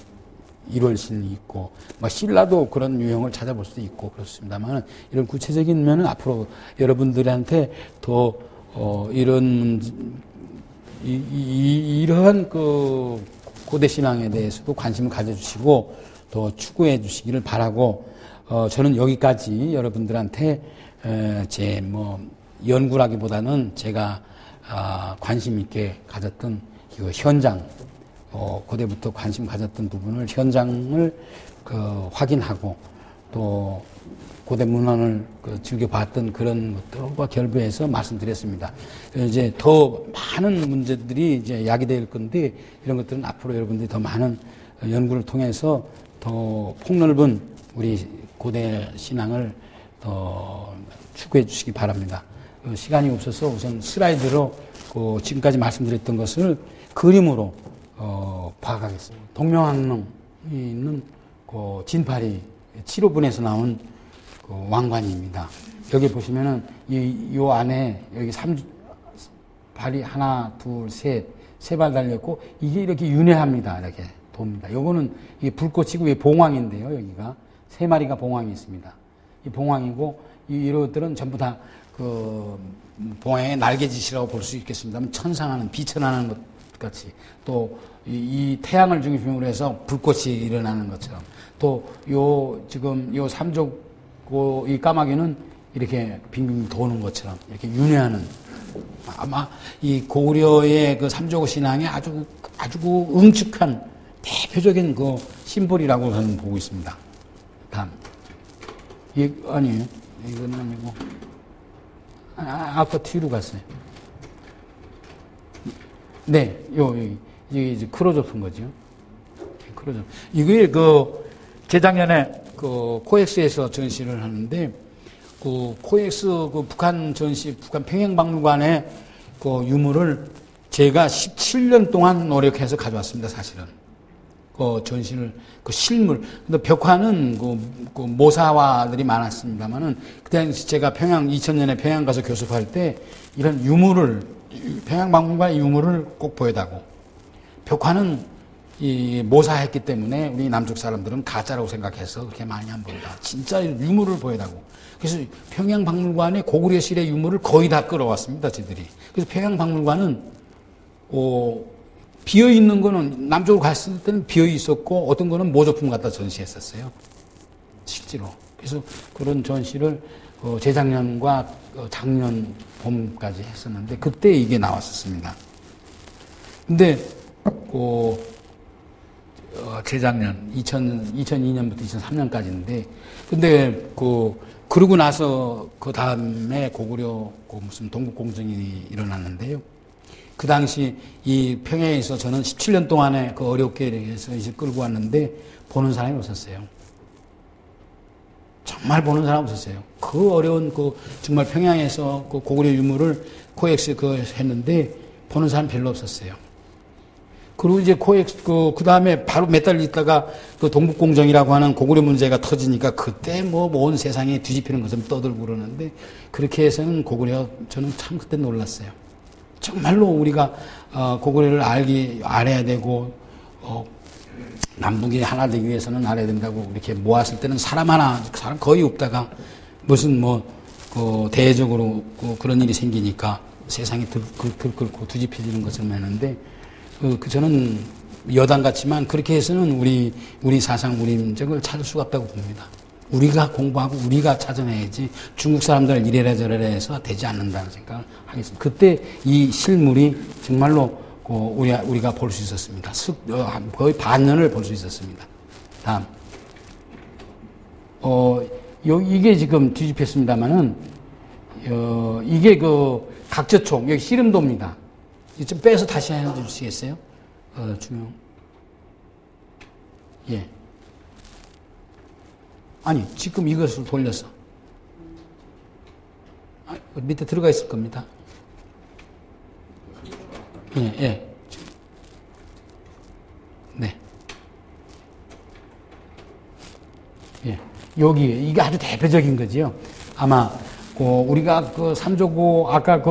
일월신이 있고, 신라도 그런 유형을 찾아볼 수도 있고 그렇습니다만, 이런 구체적인 면은 앞으로 여러분들한테 더 이러한 고대 신앙에 대해서도 관심을 가져주시고 더 추구해 주시기를 바라고, 저는 여기까지 여러분들한테 제 연구라기보다는 제가 관심 있게 가졌던 이 현장, 고대부터 관심 가졌던 부분을 현장을 확인하고 또 고대 문헌을 즐겨봤던 그런 것들과 결부해서 말씀드렸습니다. 이제 더 많은 문제들이 이제 야기될 건데 이런 것들은 앞으로 여러분들이 더 많은 연구를 통해서 더 폭넓은 우리 고대 신앙을 더 추구해 주시기 바랍니다. 시간이 없어서 우선 슬라이드로 지금까지 말씀드렸던 것을 그림으로 봐가겠습니다. 동명항릉에 있는 진파리 7호분에서 나온 왕관입니다. 여기 보시면은 요 안에 여기 발이 하나, 둘, 세 발 달렸고 이게 이렇게 윤회합니다. 이렇게 돕니다. 요거는 이게 불꽃이고 이게 봉황인데요. 여기가 3마리가 봉황이 있습니다. 이 봉황이고 이것들은 전부 다 봉황의 날개짓이라고 볼 수 있겠습니다만 천상하는 비천하는 것 같이 또 이 태양을 중심으로 해서 불꽃이 일어나는 것처럼 또 지금 요 삼족 이 까마귀는 이렇게 빙빙 도는 것처럼 이렇게 윤회하는 아마 이 고구려의 그 삼족 신앙의 아주 응축한 대표적인 심볼이라고 저는 보고 있습니다. 다음. 아니에요. 이건 아니고. 아까 뒤로 갔어요. 네, 이게 이제 크로조프인 거죠. 크로조프. 이게 재작년에 코엑스에서 전시를 하는데, 코엑스 북한 전시, 북한 평양박물관의 유물을 제가 17년 동안 노력해서 가져왔습니다, 사실은. 전시를, 실물. 근데 벽화는 모사화들이 많았습니다만은, 그때 당시 제가 2000년에 평양 가서 교습할 때, 이런 유물을, 평양박물관 유물을 꼭 보여다고. 벽화는 모사했기 때문에 우리 남쪽 사람들은 가짜라고 생각해서 그렇게 많이 안 본다. 진짜 유물을 보여다고. 그래서 평양박물관의 고구려 시대 유물을 거의 다 끌어왔습니다, 저희들이. 그래서 평양박물관은, 비어있는 거는, 남쪽으로 갔을 때는 비어있었고, 어떤 거는 모조품 갖다 전시했었어요. 실제로. 그래서 그런 전시를, 재작년과 작년 봄까지 했었는데, 그때 이게 나왔었습니다. 근데, 재작년, 2002년부터 2003년까지인데, 근데, 그러고 나서 그 다음에 고구려, 무슨 동국공정이 일어났는데요. 그 당시 이 평양에서 저는 17년 동안에 어렵게 해서 이제 끌고 왔는데 보는 사람이 없었어요. 정말 보는 사람 없었어요. 그 어려운 정말 평양에서 고구려 유물을 코엑스 했는데 보는 사람 별로 없었어요. 그리고 이제 코엑스 그 다음에 바로 몇 달 있다가 동북공정이라고 하는 고구려 문제가 터지니까 그때 온 세상에 뒤집히는 것처럼 떠들고 그러는데 그렇게 해서는 저는 참 그때 놀랐어요. 정말로 우리가 고구려를 알아야 되고 남북이 하나 되기 위해서는 알아야 된다고 이렇게 모았을 때는 사람 거의 없다가 무슨 대외적으로 그런 일이 생기니까 세상이 들끓고 뒤집혀지는 것처럼 했는데 저는 여당 같지만 그렇게 해서는 우리 사상 우리 민족을 찾을 수가 없다고 봅니다. 우리가 공부하고 우리가 찾아내야지 중국 사람들 이래라 저래라 해서 되지 않는다는 생각을 하겠습니다. 그때 이 실물이 정말로 우리가 볼 수 있었습니다. 거의 반년을 볼 수 있었습니다. 다음. 이게 지금 뒤집혔습니다만은, 이게 각저총, 여기 씨름도입니다. 좀 빼서 다시 해주시겠어요? 중용. 예. 아니, 지금 이것을 돌려서. 밑에 들어가 있을 겁니다. 예. 네. 예. 이게 아주 대표적인 거지요. 아마, 우리가 삼조고, 아까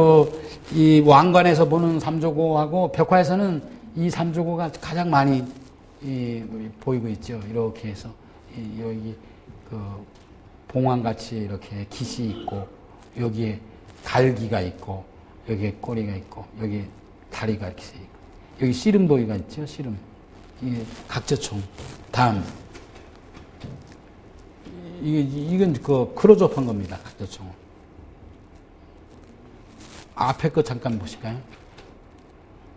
이 왕관에서 보는 삼조고하고 벽화에서는 이 삼조고가 가장 많이 보이고 있죠. 이렇게 해서. 여기, 봉황같이 이렇게 깃이 있고, 여기에 갈기가 있고, 여기에 꼬리가 있고, 여기에 다리가 이렇게 있고, 여기 씨름도기가 있죠, 씨름. 이게 각저총. 다음. 이건 크로조프한 겁니다, 각저총. 앞에 거 잠깐 보실까요?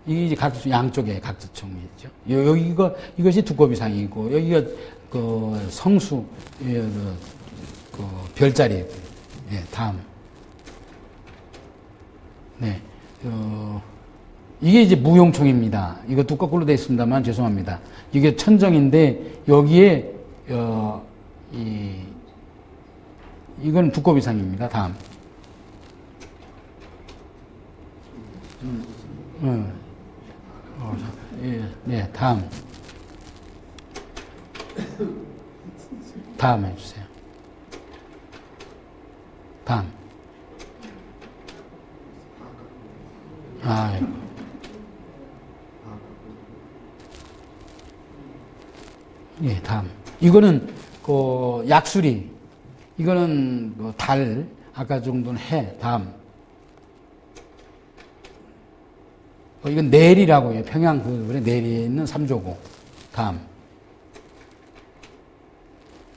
이게 이제 각지청, 양쪽에 각지청이죠. 여기가, 이것이 두꺼비상이고, 여기가 그 성수, 그 별자리. 예, 다음. 네. 이게 이제 무용총입니다. 이것도 거꾸로 되어 있습니다만 죄송합니다. 이게 천정인데 여기에 이건 두꺼비상입니다. 다음. 네, 다음. 다음 해주세요. 다음. 예, 다음. 이거는 그 약수리. 이거는 그 달. 아까 정도는 해. 다음. 이건 내리라고 해요. 평양 그 내리에 있는 삼조고. 다음.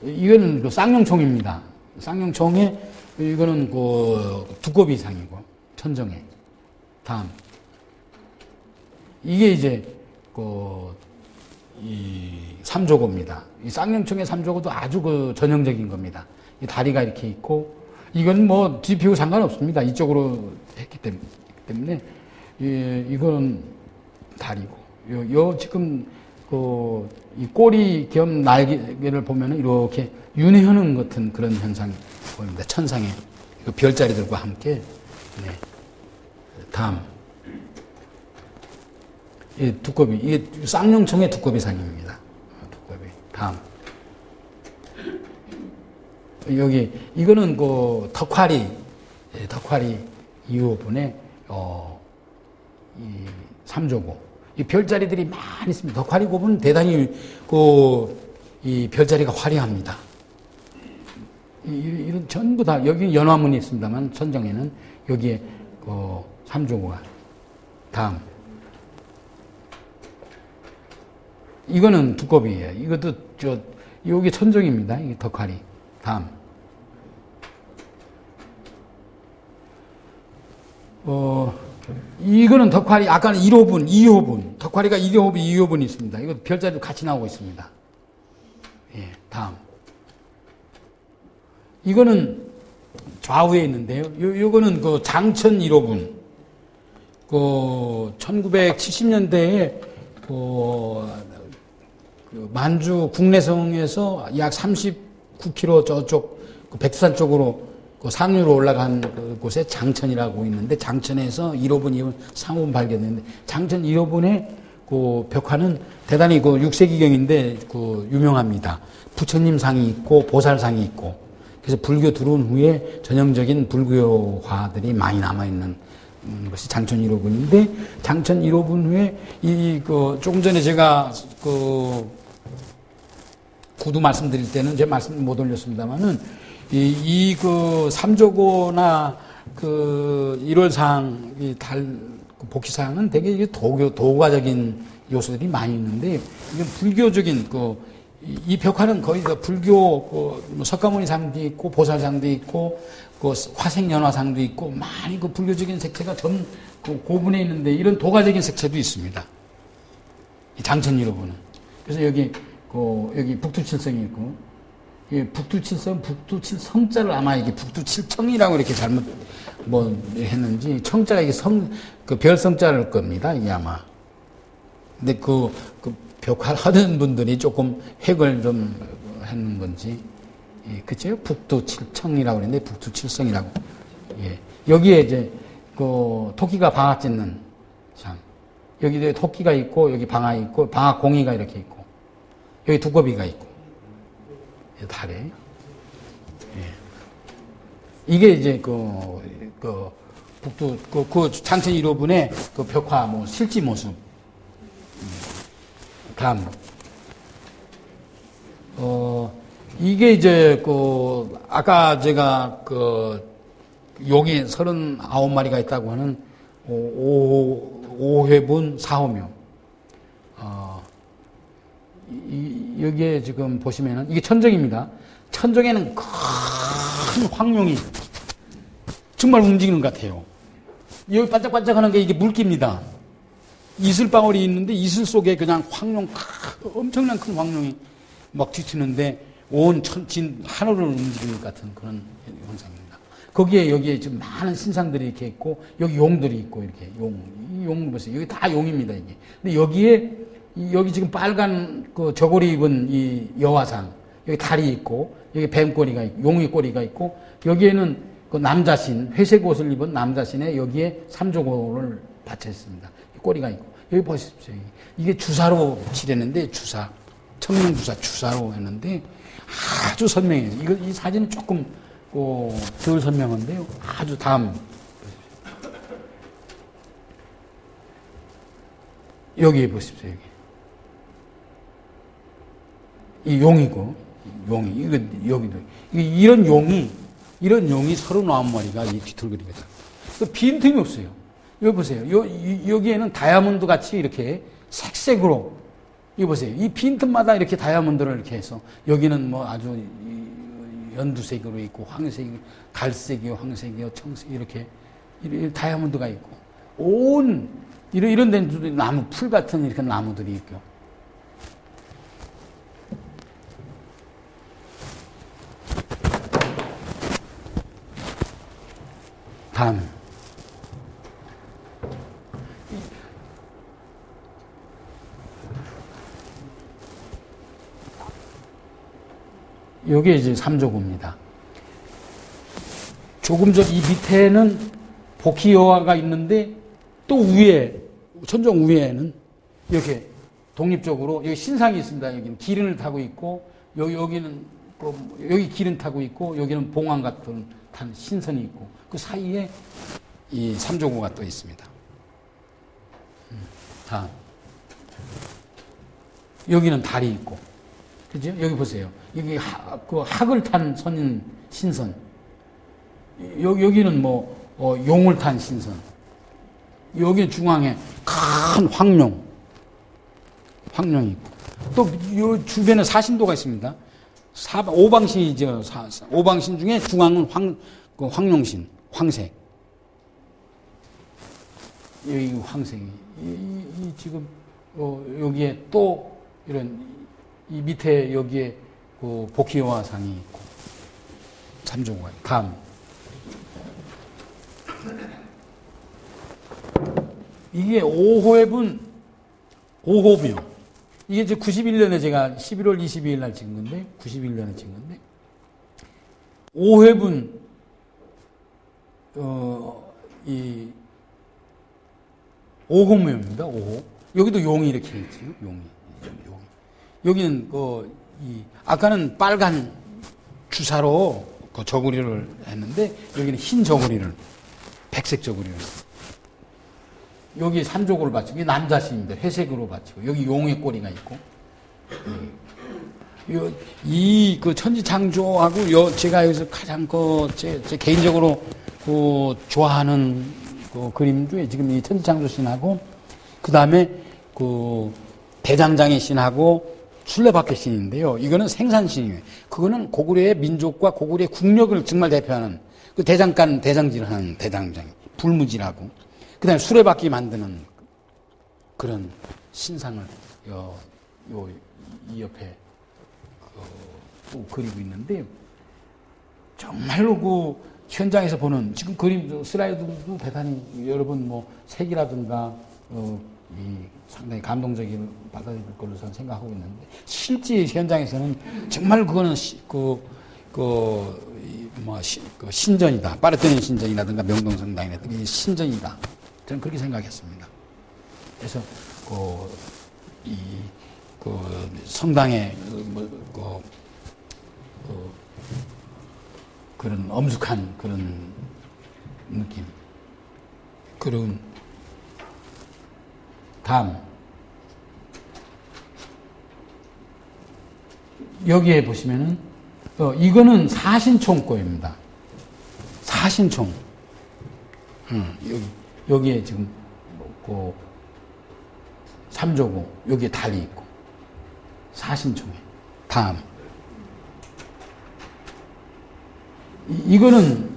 이거는 그 쌍용총입니다. 쌍용총에 이거는 그 두꺼비 이상이고 천정에. 다음. 이게 이제 이 삼조고입니다. 이 쌍용총의 삼조고도 아주 그 전형적인 겁니다. 이 다리가 이렇게 있고 이건 뭐 뒤피고 상관없습니다. 이쪽으로 했기 때문에 이건 다리고 요 지금 이 꼬리 겸 날개를 보면은 이렇게 윤회하는 같은 그런 현상이 보입니다. 천상에 별자리들과 함께. 네. 다음. 두꺼비. 이게 쌍용총의 두꺼비상입니다. 두꺼비. 다음. 여기, 이거는 그 덕화리 2호분의, 이 삼조고. 이 별자리들이 많이 있습니다. 덕화리 고분은 대단히 이 별자리가 화려합니다. 이런 전부 다, 여기 연화문이 있습니다만, 천정에는 여기에 삼조고가. 다음. 이거는 두꺼비예요. 이것도 여기 천정입니다. 이게 덕화리. 다음. 이거는 덕화리, 아까는 1호분, 2호분. 덕화리가 1호분, 2호분이 있습니다. 이거 별자리도 같이 나오고 있습니다. 예, 다음. 이거는 좌우에 있는데요. 요거는 그 장천 1호분. 1970년대에 만주 국내성에서 약 39km 저쪽 백두산 쪽으로 상류로 올라간 곳에 장천이라고 있는데 장천에서 1호분, 2호분, 3호분 발견됐는데 장천 1호분의 그 벽화는 대단히 6세기경인데 유명합니다. 부처님 상이 있고 보살상이 있고 그래서 불교 들어온 후에 전형적인 불교화들이 많이 남아있는 것이 장천 1호분인데 장천 1호분 후에 조금 전에 제가 구두 말씀드릴 때는 제 말씀 못 올렸습니다만은 삼조고나 1월상 복희상은 되게 도가적인 요소들이 많이 있는데 이건 불교적인 이 벽화는 거의 불교 석가모니상도 있고 보살상도 있고 화생연화상도 있고 많이 불교적인 색채가 전 고분에 있는데 이런 도가적인 색채도 있습니다. 이 장천 1호분은. 그래서 여기 북두칠성이 있고 북두칠성자를 아마 이게 북두칠청이라고 이렇게 잘못 했는지 청자가 이게 별성자일 겁니다. 이게 아마. 근데 벽화 하던 분들이 조금 획을 좀 했는 건지. 예, 그죠? 북두칠청이라고 그랬는데 북두칠성이라고. 예. 여기에 이제 토끼가 방아 찢는 참. 여기도 토끼가 있고 여기 방아 있고 방아 공이가 이렇게 있고 여기 두꺼비가 있고 달에. 예. 이게 이제 북두 장천 1호분의 벽화 실지 모습. 다음. 이게 이제 아까 제가 용이 39마리가 있다고 하는 5회분 4호묘. 여기에 지금 보시면은 이게 천정입니다. 천정에는 큰 황룡이 정말 움직이는 것 같아요. 여기 반짝반짝하는 게 이게 물기입니다. 이슬방울이 있는데 이슬 속에 그냥 황룡, 엄청난 큰 황룡이 막 뒤트는데 온 하늘을 움직이는 것 같은 그런 현상입니다. 거기에 여기에 지금 많은 신상들이 이렇게 있고 여기 용들이 있고 이렇게 용 보세요. 여기 다 용입니다 이게. 근데 여기에 여기 지금 빨간 그 저고리 입은 이 여화상 여기 다리 있고 여기 뱀꼬리가 있고 용의 꼬리가 있고 여기에는 그 남자신 회색 옷을 입은 남자신에 여기에 삼조고를 받쳐 있습니다. 꼬리가 있고 여기 보십시오. 이게 주사로 칠했는데 주사 청룡주사 주사로 했는데 아주 선명해요. 이 사진은 조금 덜 선명한데요. 아주 다음 여기 보십시오. 여기 이 용이고 용이 이거 여기도 이런 용이 39마리가 이 뒤틀거리거든. 빈틈이 없어요. 여기 보세요. 여기에는 다이아몬드 같이 이렇게 색색으로 이거 보세요. 이 빈틈마다 이렇게 다이아몬드를 이렇게 해서 여기는 뭐 아주 연두색으로 있고 황색, 갈색이요, 황색이요, 청색 이렇게 다이아몬드가 있고 온 이런 데는 나무 풀 같은 이렇게 나무들이 있고 다음 요게 이제 삼조구입니다. 조금 전 이 밑에는 복희여화가 있는데 또 위에 천정 위에는 이렇게 독립적으로 여기 신상이 있습니다. 여기는 기린을 타고 있고 여기는 여기 기린 타고 있고 여기는 봉황 같은 탄 신선이 있고 그 사이에 이 삼조구가 또 있습니다. 다음 여기는 달이 있고 그죠? 여기 보세요. 여기 그 학을 탄 선인 신선. 여기는 용을 탄 신선. 여기 중앙에 큰 황룡이 있고 또 요 주변에 사신도가 있습니다. 오방신이죠. 오방신 중에 중앙은 황룡신, 황색. 여기 황색이 지금 여기에 또 이런 이 밑에 여기에 그 복희여화상이 있고 삼조구가 다음 이게 5호흡은 5호묘 이게 이제 91년에 제가 11월 22일 날 찍은 건데 91년에 찍은 건데 5회분 이 5호묘입니다. 5호 여기도 용이 이렇게 있죠. 용이 여기는 아까는 빨간 주사로 그 저고리를 했는데 여기는 흰 저고리를 백색 저고리를 여기 삼조고를 받치고 이게 남자신입니다. 회색으로 받치고 여기 용의 꼬리가 있고 이 그 천지창조하고 제가 여기서 가장 제 개인적으로 좋아하는 그 그림 중에 지금 이 천지창조 신하고 그 다음에 그 대장장의 신하고 순례박해 신인데요. 이거는 생산신이에요. 그거는 고구려의 민족과 고구려의 국력을 정말 대표하는 그 대장질을 하는 대장장, 불무지라고. 그 다음에 수레바퀴 만드는 그런 신상을 이 옆에 또 그리고 있는데 정말로 그 현장에서 보는 지금 그림 슬라이드도 대단히 여러분 색이라든가 이 상당히 감동적인 받아들일 걸로 저는 생각하고 있는데 실제 현장에서는 정말 그거는 신전이다. 파르테논 신전이라든가 명동성당이라든가 신전이다. 저는 그렇게 생각했습니다. 그래서 성당의 그런 엄숙한 그런 느낌, 그런 다음 여기에 보시면은 이거는 사신총고입니다. 사신총. 여기에 지금 삼조고 여기에 달이 있고 사신총에 다음 이건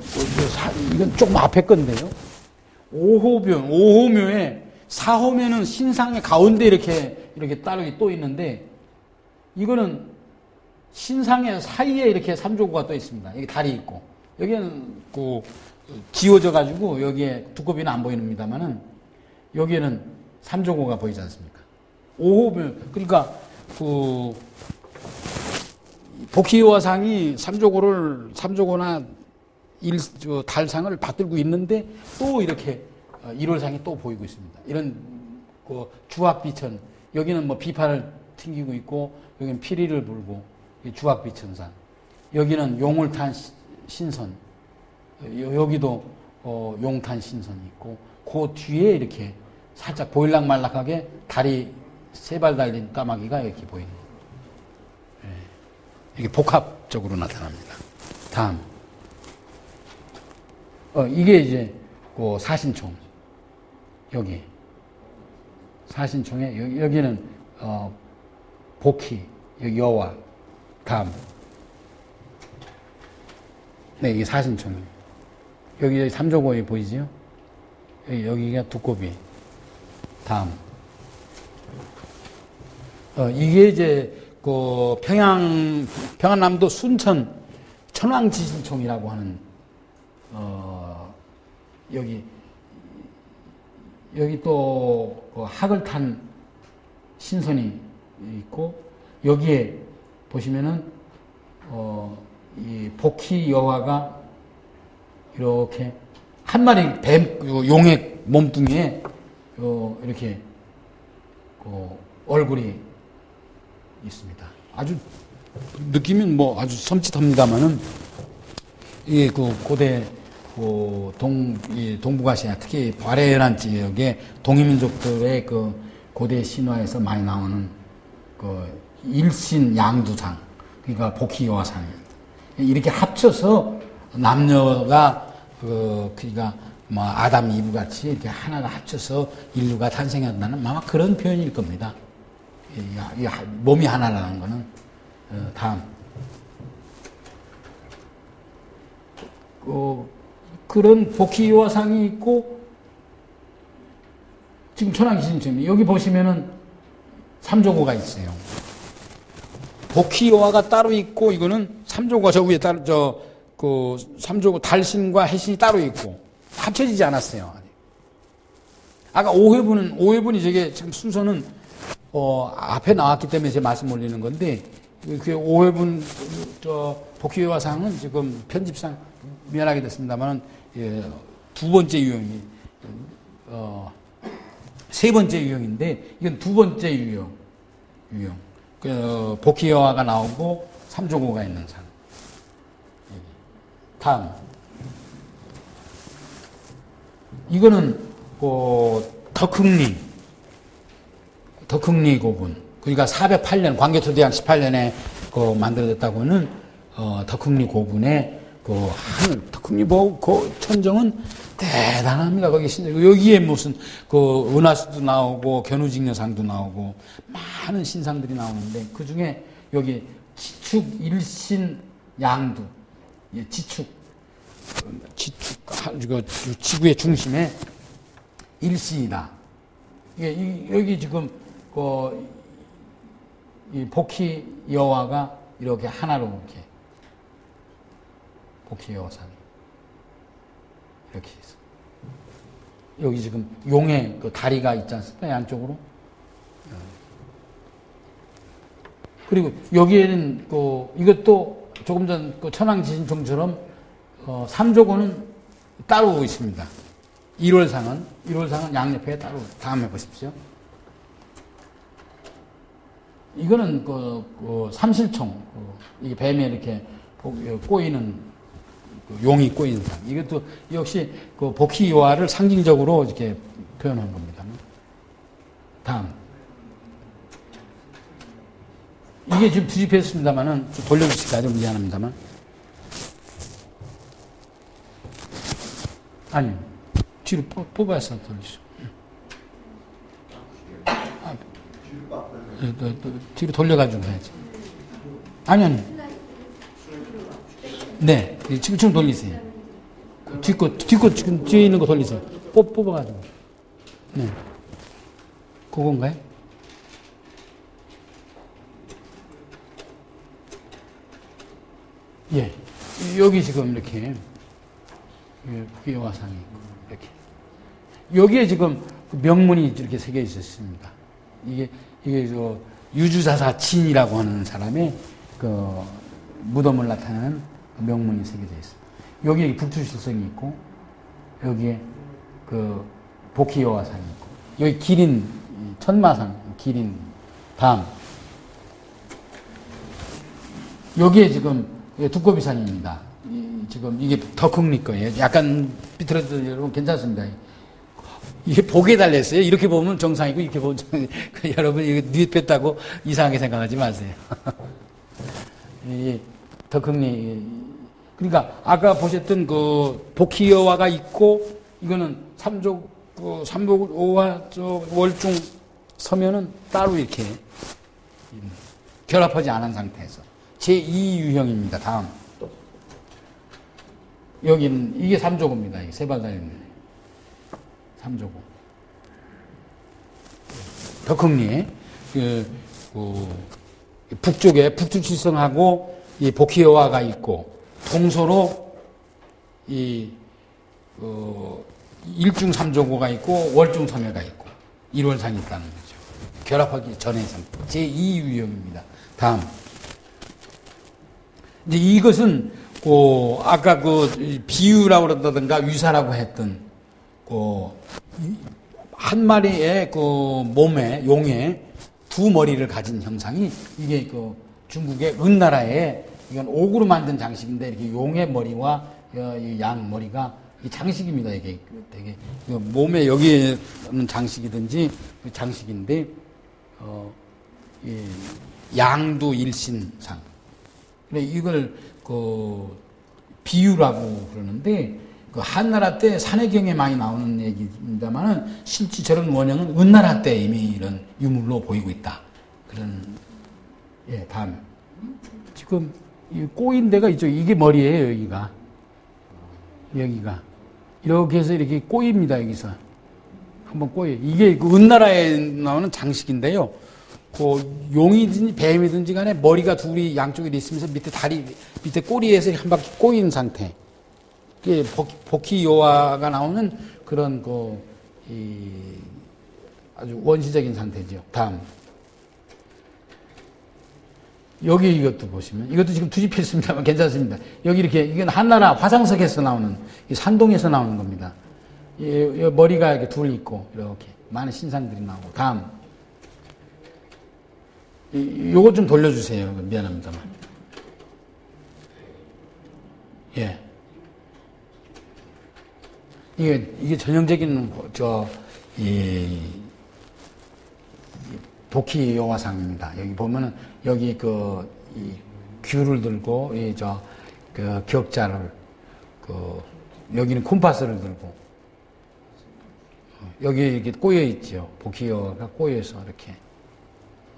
조금 앞에 건데요. 5호묘에 4호묘는 신상의 가운데 이렇게 따르게 또 있는데, 이거는 신상의 사이에 이렇게 삼조고가 또 있습니다. 여기 다리 있고, 여기는 지워져가지고 여기에 두꺼비는 안 보입니다만은, 여기에는 삼조고가 보이지 않습니까? 5호묘, 그러니까 복희여화상이 삼조고나 달상을 받들고 있는데 또 이렇게 일월상이 또 보이고 있습니다. 이런 주악비천, 여기는 뭐 비판을 튕기고 있고, 여기는 피리를 불고, 주악비천산, 여기는 용을 탄 신선, 여기도 용탄 신선이 있고, 그 뒤에 이렇게 살짝 보일락말락하게 다리 세 발 달린 까마귀가 이렇게 보이는, 이게 복합적으로 나타납니다. 다음, 이게 이제 사신총, 여기 사신총에 여기는 복희, 여기 여화. 다음, 네, 이게 사신총이에요. 여기 삼조고에 보이지요? 여기가 두꺼비. 다음, 이게 이제 평안남도 순천 천왕지신총이라고 하는, 여기 또 학을 탄 신선이 있고, 여기에 보시면은 이 복희 여화가 이렇게 한 마리 용의 몸뚱이에 이렇게 얼굴이 있습니다. 아주 느낌은 뭐 아주 섬찟합니다만은, 이게 고대 동북아시아, 특히 바레란 지역의 동이민족들의 고대 신화에서 많이 나오는 일신 양두상, 그러니까 복희여화상입니다. 이렇게 합쳐서 남녀가 그러니까 뭐 아담 이브 같이 이렇게 하나가 합쳐서 인류가 탄생한다는 아마 그런 표현일 겁니다. 몸이 하나라는 거는. 다음, 그런 복희여화상이 있고, 지금 천왕지신총 여기 보시면은 삼조고가 있어요. 복희여화가 따로 있고, 이거는 삼조고가 저 위에 삼조고 달신과 해신이 따로 있고 합쳐지지 않았어요. 아까 5회분이 저게 지금 순서는 앞에 나왔기 때문에 제 말씀 올리는 건데, 그 5회분 복희여화상은 지금 편집상 미안하게 됐습니다만 두 번째 유형이 세 번째 유형인데, 이건 두 번째 유형. 복희여화가 나오고 삼조고가 있는 상. 다음, 이거는 덕흥리 고분, 그러니까 408년 광개토대왕 18년에 만들어졌다고 하는 덕흥리 고분의 하늘, 덕흥리 천정은 대단합니다. 거기 여기에 무슨 은하수도 나오고 견우직녀상도 나오고 많은 신상들이 나오는데, 그 중에 여기 지축 일신 양두, 지축 지구의 중심에 일신이다. 여기 지금 이 복희 여화가 이렇게 하나로 이렇게 복희 여화상이 이렇게 있어. 여기 지금 용의 다리가 있지 않습니까? 양쪽으로. 그리고 여기에는 이것도 조금 전 천왕지신총처럼 삼조고는 따로 있습니다. 1월상은 양옆에 따로. 다음 해보십시오. 이거는 삼실총, 이게 뱀에 이렇게 꼬이는 용이 꼬이는 상. 이것도 역시 복희여화를 상징적으로 이렇게 표현한 겁니다. 다음, 이게 지금 뒤집혔습니다만은 좀 돌려주실까요? 미안합니다만. 아니, 뒤로 뽑아서 돌리죠. 뒤로 돌려가지고 해야지. 아니. 네, 지금 돌리세요. 뒷거 지금 뒤에 있는 거 돌리세요. 뽑아가지고. 네. 그건가요? 예. 여기 지금 이렇게, 부여화상이 이렇게. 여기에 지금 명문이 이렇게 새겨 있었습니다. 이게 유주사사 진이라고 하는 사람의 그 무덤을 나타내는 명문이 새겨져 있어요. 여기에 북두실성이 있고, 여기에 그 복희여화상이 있고, 여기 기린, 천마상, 기린, 다음. 여기에 지금 두꺼비산입니다. 지금 이게 덕흥리 거예요. 약간 비틀어도 여러분 괜찮습니다. 이게 복에 달렸어요. 이렇게 보면 정상이고, 이렇게 보면 정상이고. 여러분, 이거 뉘 뺐다고 이상하게 생각하지 마세요. 이 덕흥리. 그러니까, 아까 보셨던 그 복희여화가 있고, 이거는 삼족, 삼복오화, 월중 서면은 따로 이렇게 결합하지 않은 상태에서. 제2유형입니다. 다음. 여기는, 이게 삼조고입니다. 이게 세발 달려있는. 삼조고. 덕흥리에, 북쪽에 북두칠성하고 이 복희여화가 있고, 동서로 일중 삼조고가 있고, 월중 삼회가 있고, 일월상이 있다는 거죠. 결합하기 전에서. 제2유형입니다. 다음. 이제 이것은, 아까 비유라고 그런다든가 위사라고 했던, 한 마리의 몸에, 용에 두 머리를 가진 형상이, 이게 중국의 은나라에, 이건 옥으로 만든 장식인데, 이렇게 용의 머리와 양 머리가 이 장식입니다. 이게 되게, 몸에 여기에 있는 장식이든지, 장식인데, 양두 일신상. 이걸 비유라고 그러는데, 한나라 때 산해경에 많이 나오는 얘기입니다만은 실제 저런 원형은 은나라 때 이미 이런 유물로 보이고 있다. 그런, 다음. 지금 꼬인 데가 있죠. 이게 머리예요, 여기가. 여기가. 이렇게 해서 이렇게 꼬입니다, 여기서. 한번 꼬여요. 이게 은나라에 나오는 장식인데요. 용이든지 뱀이든지 간에 머리가 둘이 양쪽에 있으면서 밑에 다리, 밑에 꼬리에서 한 바퀴 꼬인 상태. 이게 복희여화가 나오는 그런 아주 원시적인 상태죠. 다음. 여기 이것도 보시면, 이것도 지금 두집혀 있습니다만 괜찮습니다. 여기 이렇게, 이건 한나라 화상석에서 나오는, 산동에서 나오는 겁니다. 머리가 이렇게 둘 있고, 이렇게. 많은 신상들이 나오고. 다음. 요거 좀 돌려주세요. 미안합니다만. 예. 이게 전형적인, 복희여화상입니다. 여기 보면은, 여기 이 귤을 들고, 격자를, 여기는 콤파스를 들고, 여기 이렇게 꼬여있죠. 복희여화가 꼬여서 이렇게.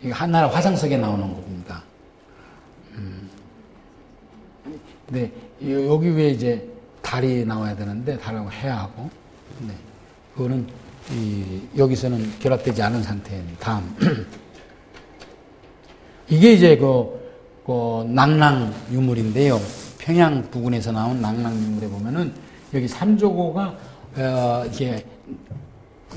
이게 한나라 화상석에 나오는 겁니다. 근데, 여기 위에 이제 달이 나와야 되는데, 달하고 해하고, 네. 그거는, 여기서는 결합되지 않은 상태입니다. 다음. 이게 이제 낭랑 유물인데요. 평양 부근에서 나온 낭랑 유물에 보면은, 여기 삼조고가, 이게,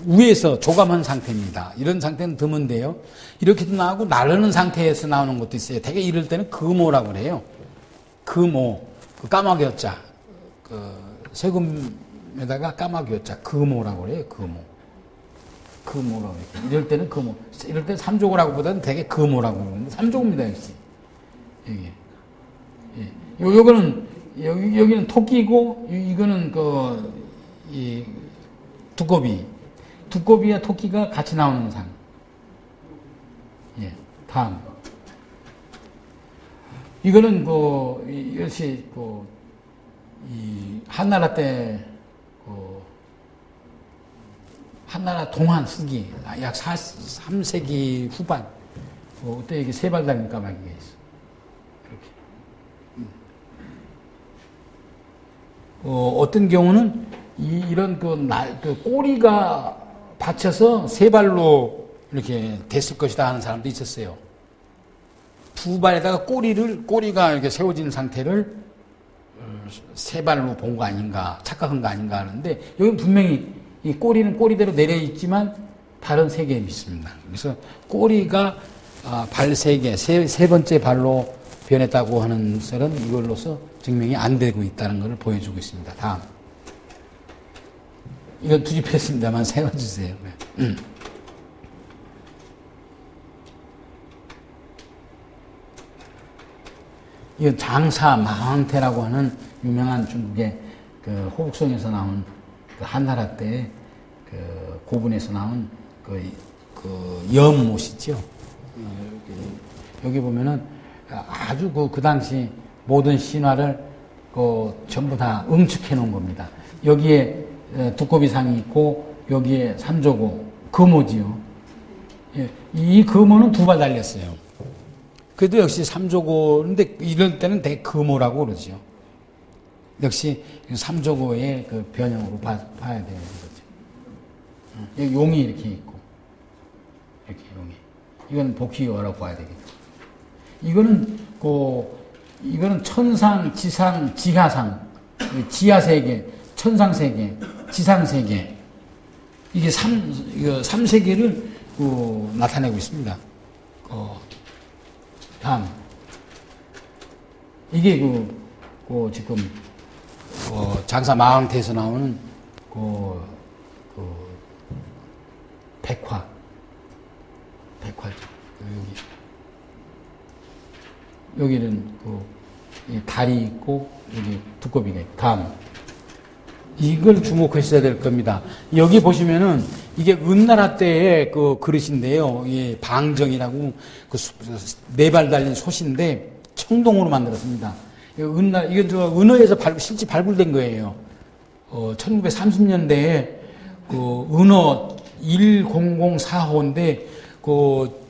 위에서 조감한 상태입니다. 이런 상태는 드문데요. 이렇게도 나오고, 나르는 상태에서 나오는 것도 있어요. 되게 이럴 때는 금오라고 그래요. 금오. 까마귀 자. 세금에다가 까마귀 자. 금오라고 그래요. 금오라고 해요. 이럴 때는 금오. 이럴 때는 삼조고라고 보다는 되게 금오라고 그러는데, 삼조고입니다, 역시. 여기. 예. 요거는, 여기는 토끼고, 이거는 두꺼비. 두꺼비와 토끼가 같이 나오는 상. 예. 다음. 이거는 역시 한나라 때 한나라 동안 쓰기 약 3세기 후반 그때 이게 세발 달린 까마귀가 있어. 이렇게. 어떤 경우는 이런 그 꼬리가 받쳐서 세 발로 이렇게 됐을 것이다 하는 사람도 있었어요. 두 발에다가 꼬리가 이렇게 세워진 상태를 세 발로 본 거 아닌가, 착각한 거 아닌가 하는데, 여기 분명히 이 꼬리는 꼬리대로 내려 있지만 발은 세 개 있습니다. 그래서 꼬리가 발 세 개, 세 번째 발로 변했다고 하는 설은 이걸로서 증명이 안 되고 있다는 것을 보여주고 있습니다. 다음. 이건 투집했습니다만 세워주세요. 이건 장사 마왕태라고 하는 유명한 중국의 그 호북성에서 나온 그 한나라 때 그 고분에서 나온 그 염옷이죠. 여기 보면은 아주 그 당시 모든 신화를 전부 다 응축해 놓은 겁니다. 여기에 두꺼비상이 있고 여기에 삼조고 금오지요. 예, 이 금오는 두 발 달렸어요. 그래도 역시 삼조고인데 이럴 때는 대금오라고 그러죠. 역시 삼조고의 그 변형으로 봐야 되는 거죠. 여기 용이 이렇게 있고 이렇게 용이. 이건 복희여라고 봐야 되겠죠. 이거는 천상, 지상, 지하상, 지하세계, 천상세계, 지상세계. 이게 삼세계를 나타내고 있습니다. 다음. 이게 지금, 장사 마왕태에서 나오는 백화죠. 여기는 달이 있고, 여기 두꺼비가 있고. 다음. 이걸 주목하셔야 될 겁니다. 여기 보시면은 이게 은나라 때의 그 그릇인데요. 이 방정이라고 네 발 달린 솥인데 청동으로 만들었습니다. 이게 은어에서 실제 발굴된 거예요. 1930년대에 은어 1004호인데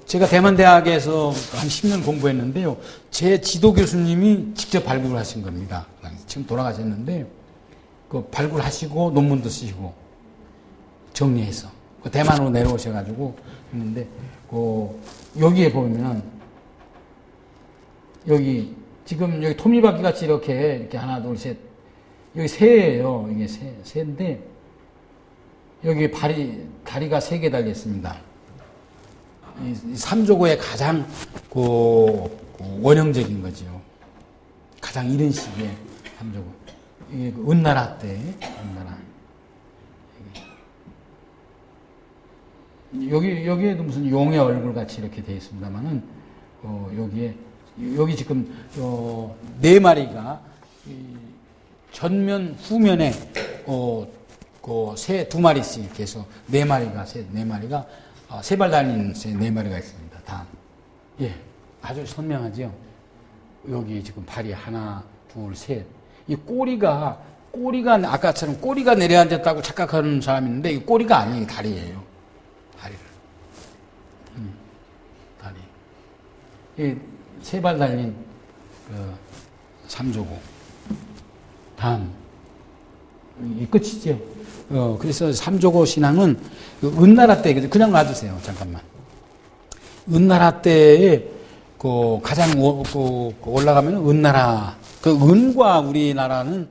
제가 대만대학에서 한 10년 공부했는데요. 제 지도 교수님이 직접 발굴을 하신 겁니다. 지금 돌아가셨는데 발굴하시고 논문도 쓰시고 정리해서 대만으로 내려오셔가지고 했는데 여기에 보면 여기 지금 여기 토미바퀴 같이 이렇게 하나 둘 셋 여기 새예요. 이게 새인데 여기 다리가 3개 달렸습니다. 이 삼조고의 가장 원형적인 거죠. 가장 이른 시기에 삼조고. 이게 은나라 때, 여기에도 무슨 용의 얼굴 같이 이렇게 되어 있습니다만은, 여기 지금, 4마리가, 전면, 후면에, 새 2마리씩 이렇게 해서 4마리가, 세 발 달린 새 4마리가 있습니다. 다음. 예. 아주 선명하죠? 여기 지금 발이 하나, 둘, 셋. 이 꼬리가 아까처럼 꼬리가 내려앉았다고 착각하는 사람이 있는데 이 꼬리가 아니에요. 다리예요. 다리. 이 세 발 달린 삼조고. 다음. 이 끝이죠. 그래서 삼조고 신앙은 은나라 때 그냥 놔두세요. 잠깐만. 은나라 때에 가장 올라가면 은나라. 은과 우리나라는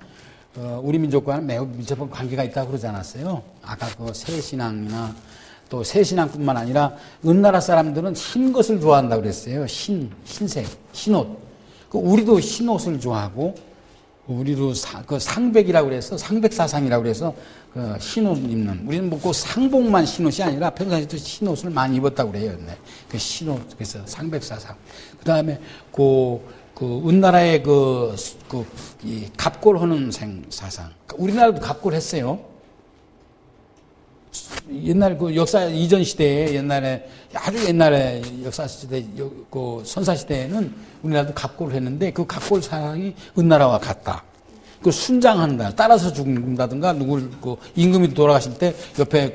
우리 민족과는 매우 밀접한 관계가 있다고 그러지 않았어요? 아까 새신앙이나 또 새신앙뿐만 아니라 은나라 사람들은 흰 것을 좋아한다고 그랬어요. 흰색, 흰옷. 우리도 흰옷을 좋아하고 우리도 상백이라고 그래서 상백사상이라고 그래서 흰옷 입는 우리는 뭐 상복만 흰옷이 아니라 평상시에도 흰옷을 많이 입었다고 그래요. 그 흰옷 그래서 상백사상. 그 다음에 은나라의 이 갑골하는 사상. 우리나라도 갑골했어요. 옛날 역사 이전 시대에 아주 옛날에 역사 시대, 선사 시대에는 우리나라도 갑골을 했는데 그 갑골 사상이 은나라와 같다. 순장한다. 따라서 죽는다든가 임금이 돌아가실 때 옆에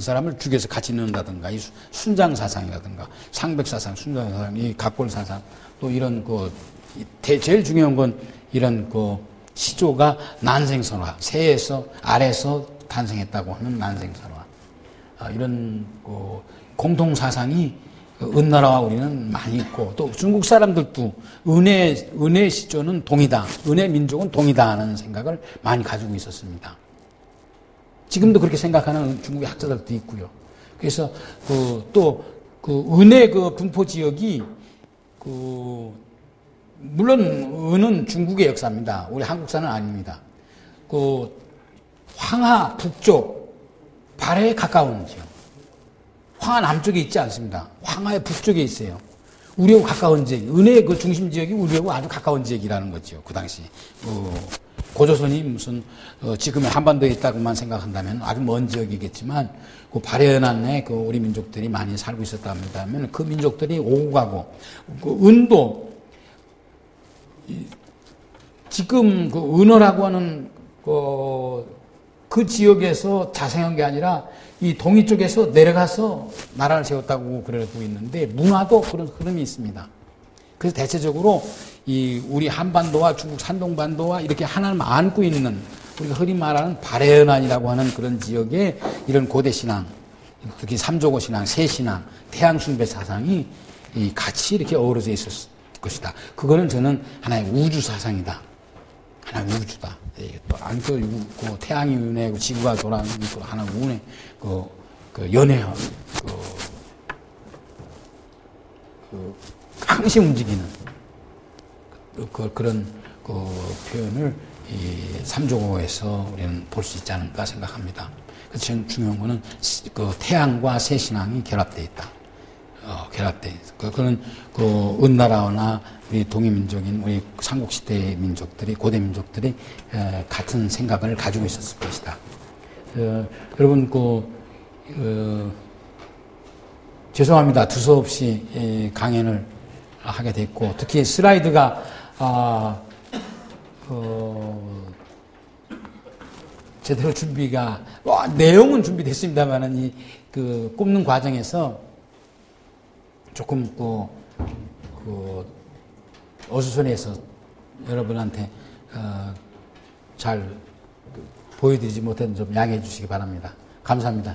사람을 죽여서 같이 넣는다든가 이 순장 사상이라든가 상백 사상, 순장 사상, 이 갑골 사상 또 이런 제일 중요한 건 이런 시조가 난생설화, 새에서 아래서 탄생했다고 하는 난생설화. 이런 공통 사상이 은나라와 우리는 많이 있고, 또 중국 사람들도 은의 시조는 동이다, 은의 민족은 동이다 하는 생각을 많이 가지고 있었습니다. 지금도 그렇게 생각하는 중국의 학자들도 있고요. 그래서 또 은의 분포 지역이 물론 은은 중국의 역사입니다. 우리 한국사는 아닙니다. 황하 북쪽 발해에 가까운 지역. 황하 남쪽에 있지 않습니다. 황하의 북쪽에 있어요. 우리하고 가까운 지역, 은의 중심 지역이 우리하고 아주 가까운 지역이라는 거죠. 그 당시. 고조선이 무슨, 지금의 한반도에 있다고만 생각한다면 아주 먼 지역이겠지만, 발해연안에 우리 민족들이 많이 살고 있었다 합니다면, 그 민족들이 오고 가고, 은도, 지금 은어라고 하는, 그 지역에서 자생한 게 아니라, 이 동이 쪽에서 내려가서 나라를 세웠다고 그러고 있는데, 문화도 그런 흐름이 있습니다. 그래서 대체적으로 우리 한반도와 중국 산동반도와 이렇게 하나를 안고 있는, 우리가 흔히 말하는 발해연안이라고 하는 그런 지역에 이런 고대 신앙, 특히 삼조고 신앙, 새신앙, 태양숭배 사상이 같이 이렇게 어우러져 있었을 것이다. 그거는 저는 하나의 우주 사상이다. 하나의 우주다. 또 태양이 운해, 지구가 돌아가는 또 하나의 운해, 연해, 항시 움직이는 그런 표현을 이 삼조고에서 우리는 볼 수 있지 않을까 생각합니다. 그래서 제일 중요한 거는 태양과 새신앙이 결합되어 있다. 결합되어 있다. 그는 은나라나 우리 동이민족인 우리 삼국시대의 민족들이, 고대 민족들이 같은 생각을 가지고 있었을 것이다. 여러분, 죄송합니다. 두서없이 강연을 하게 됐고, 특히 슬라이드가, 제대로 준비가, 내용은 준비됐습니다만은 꼽는 과정에서 조금 어수선해서 여러분한테 잘 보여드리지 못했는 점 양해해 주시기 바랍니다. 감사합니다.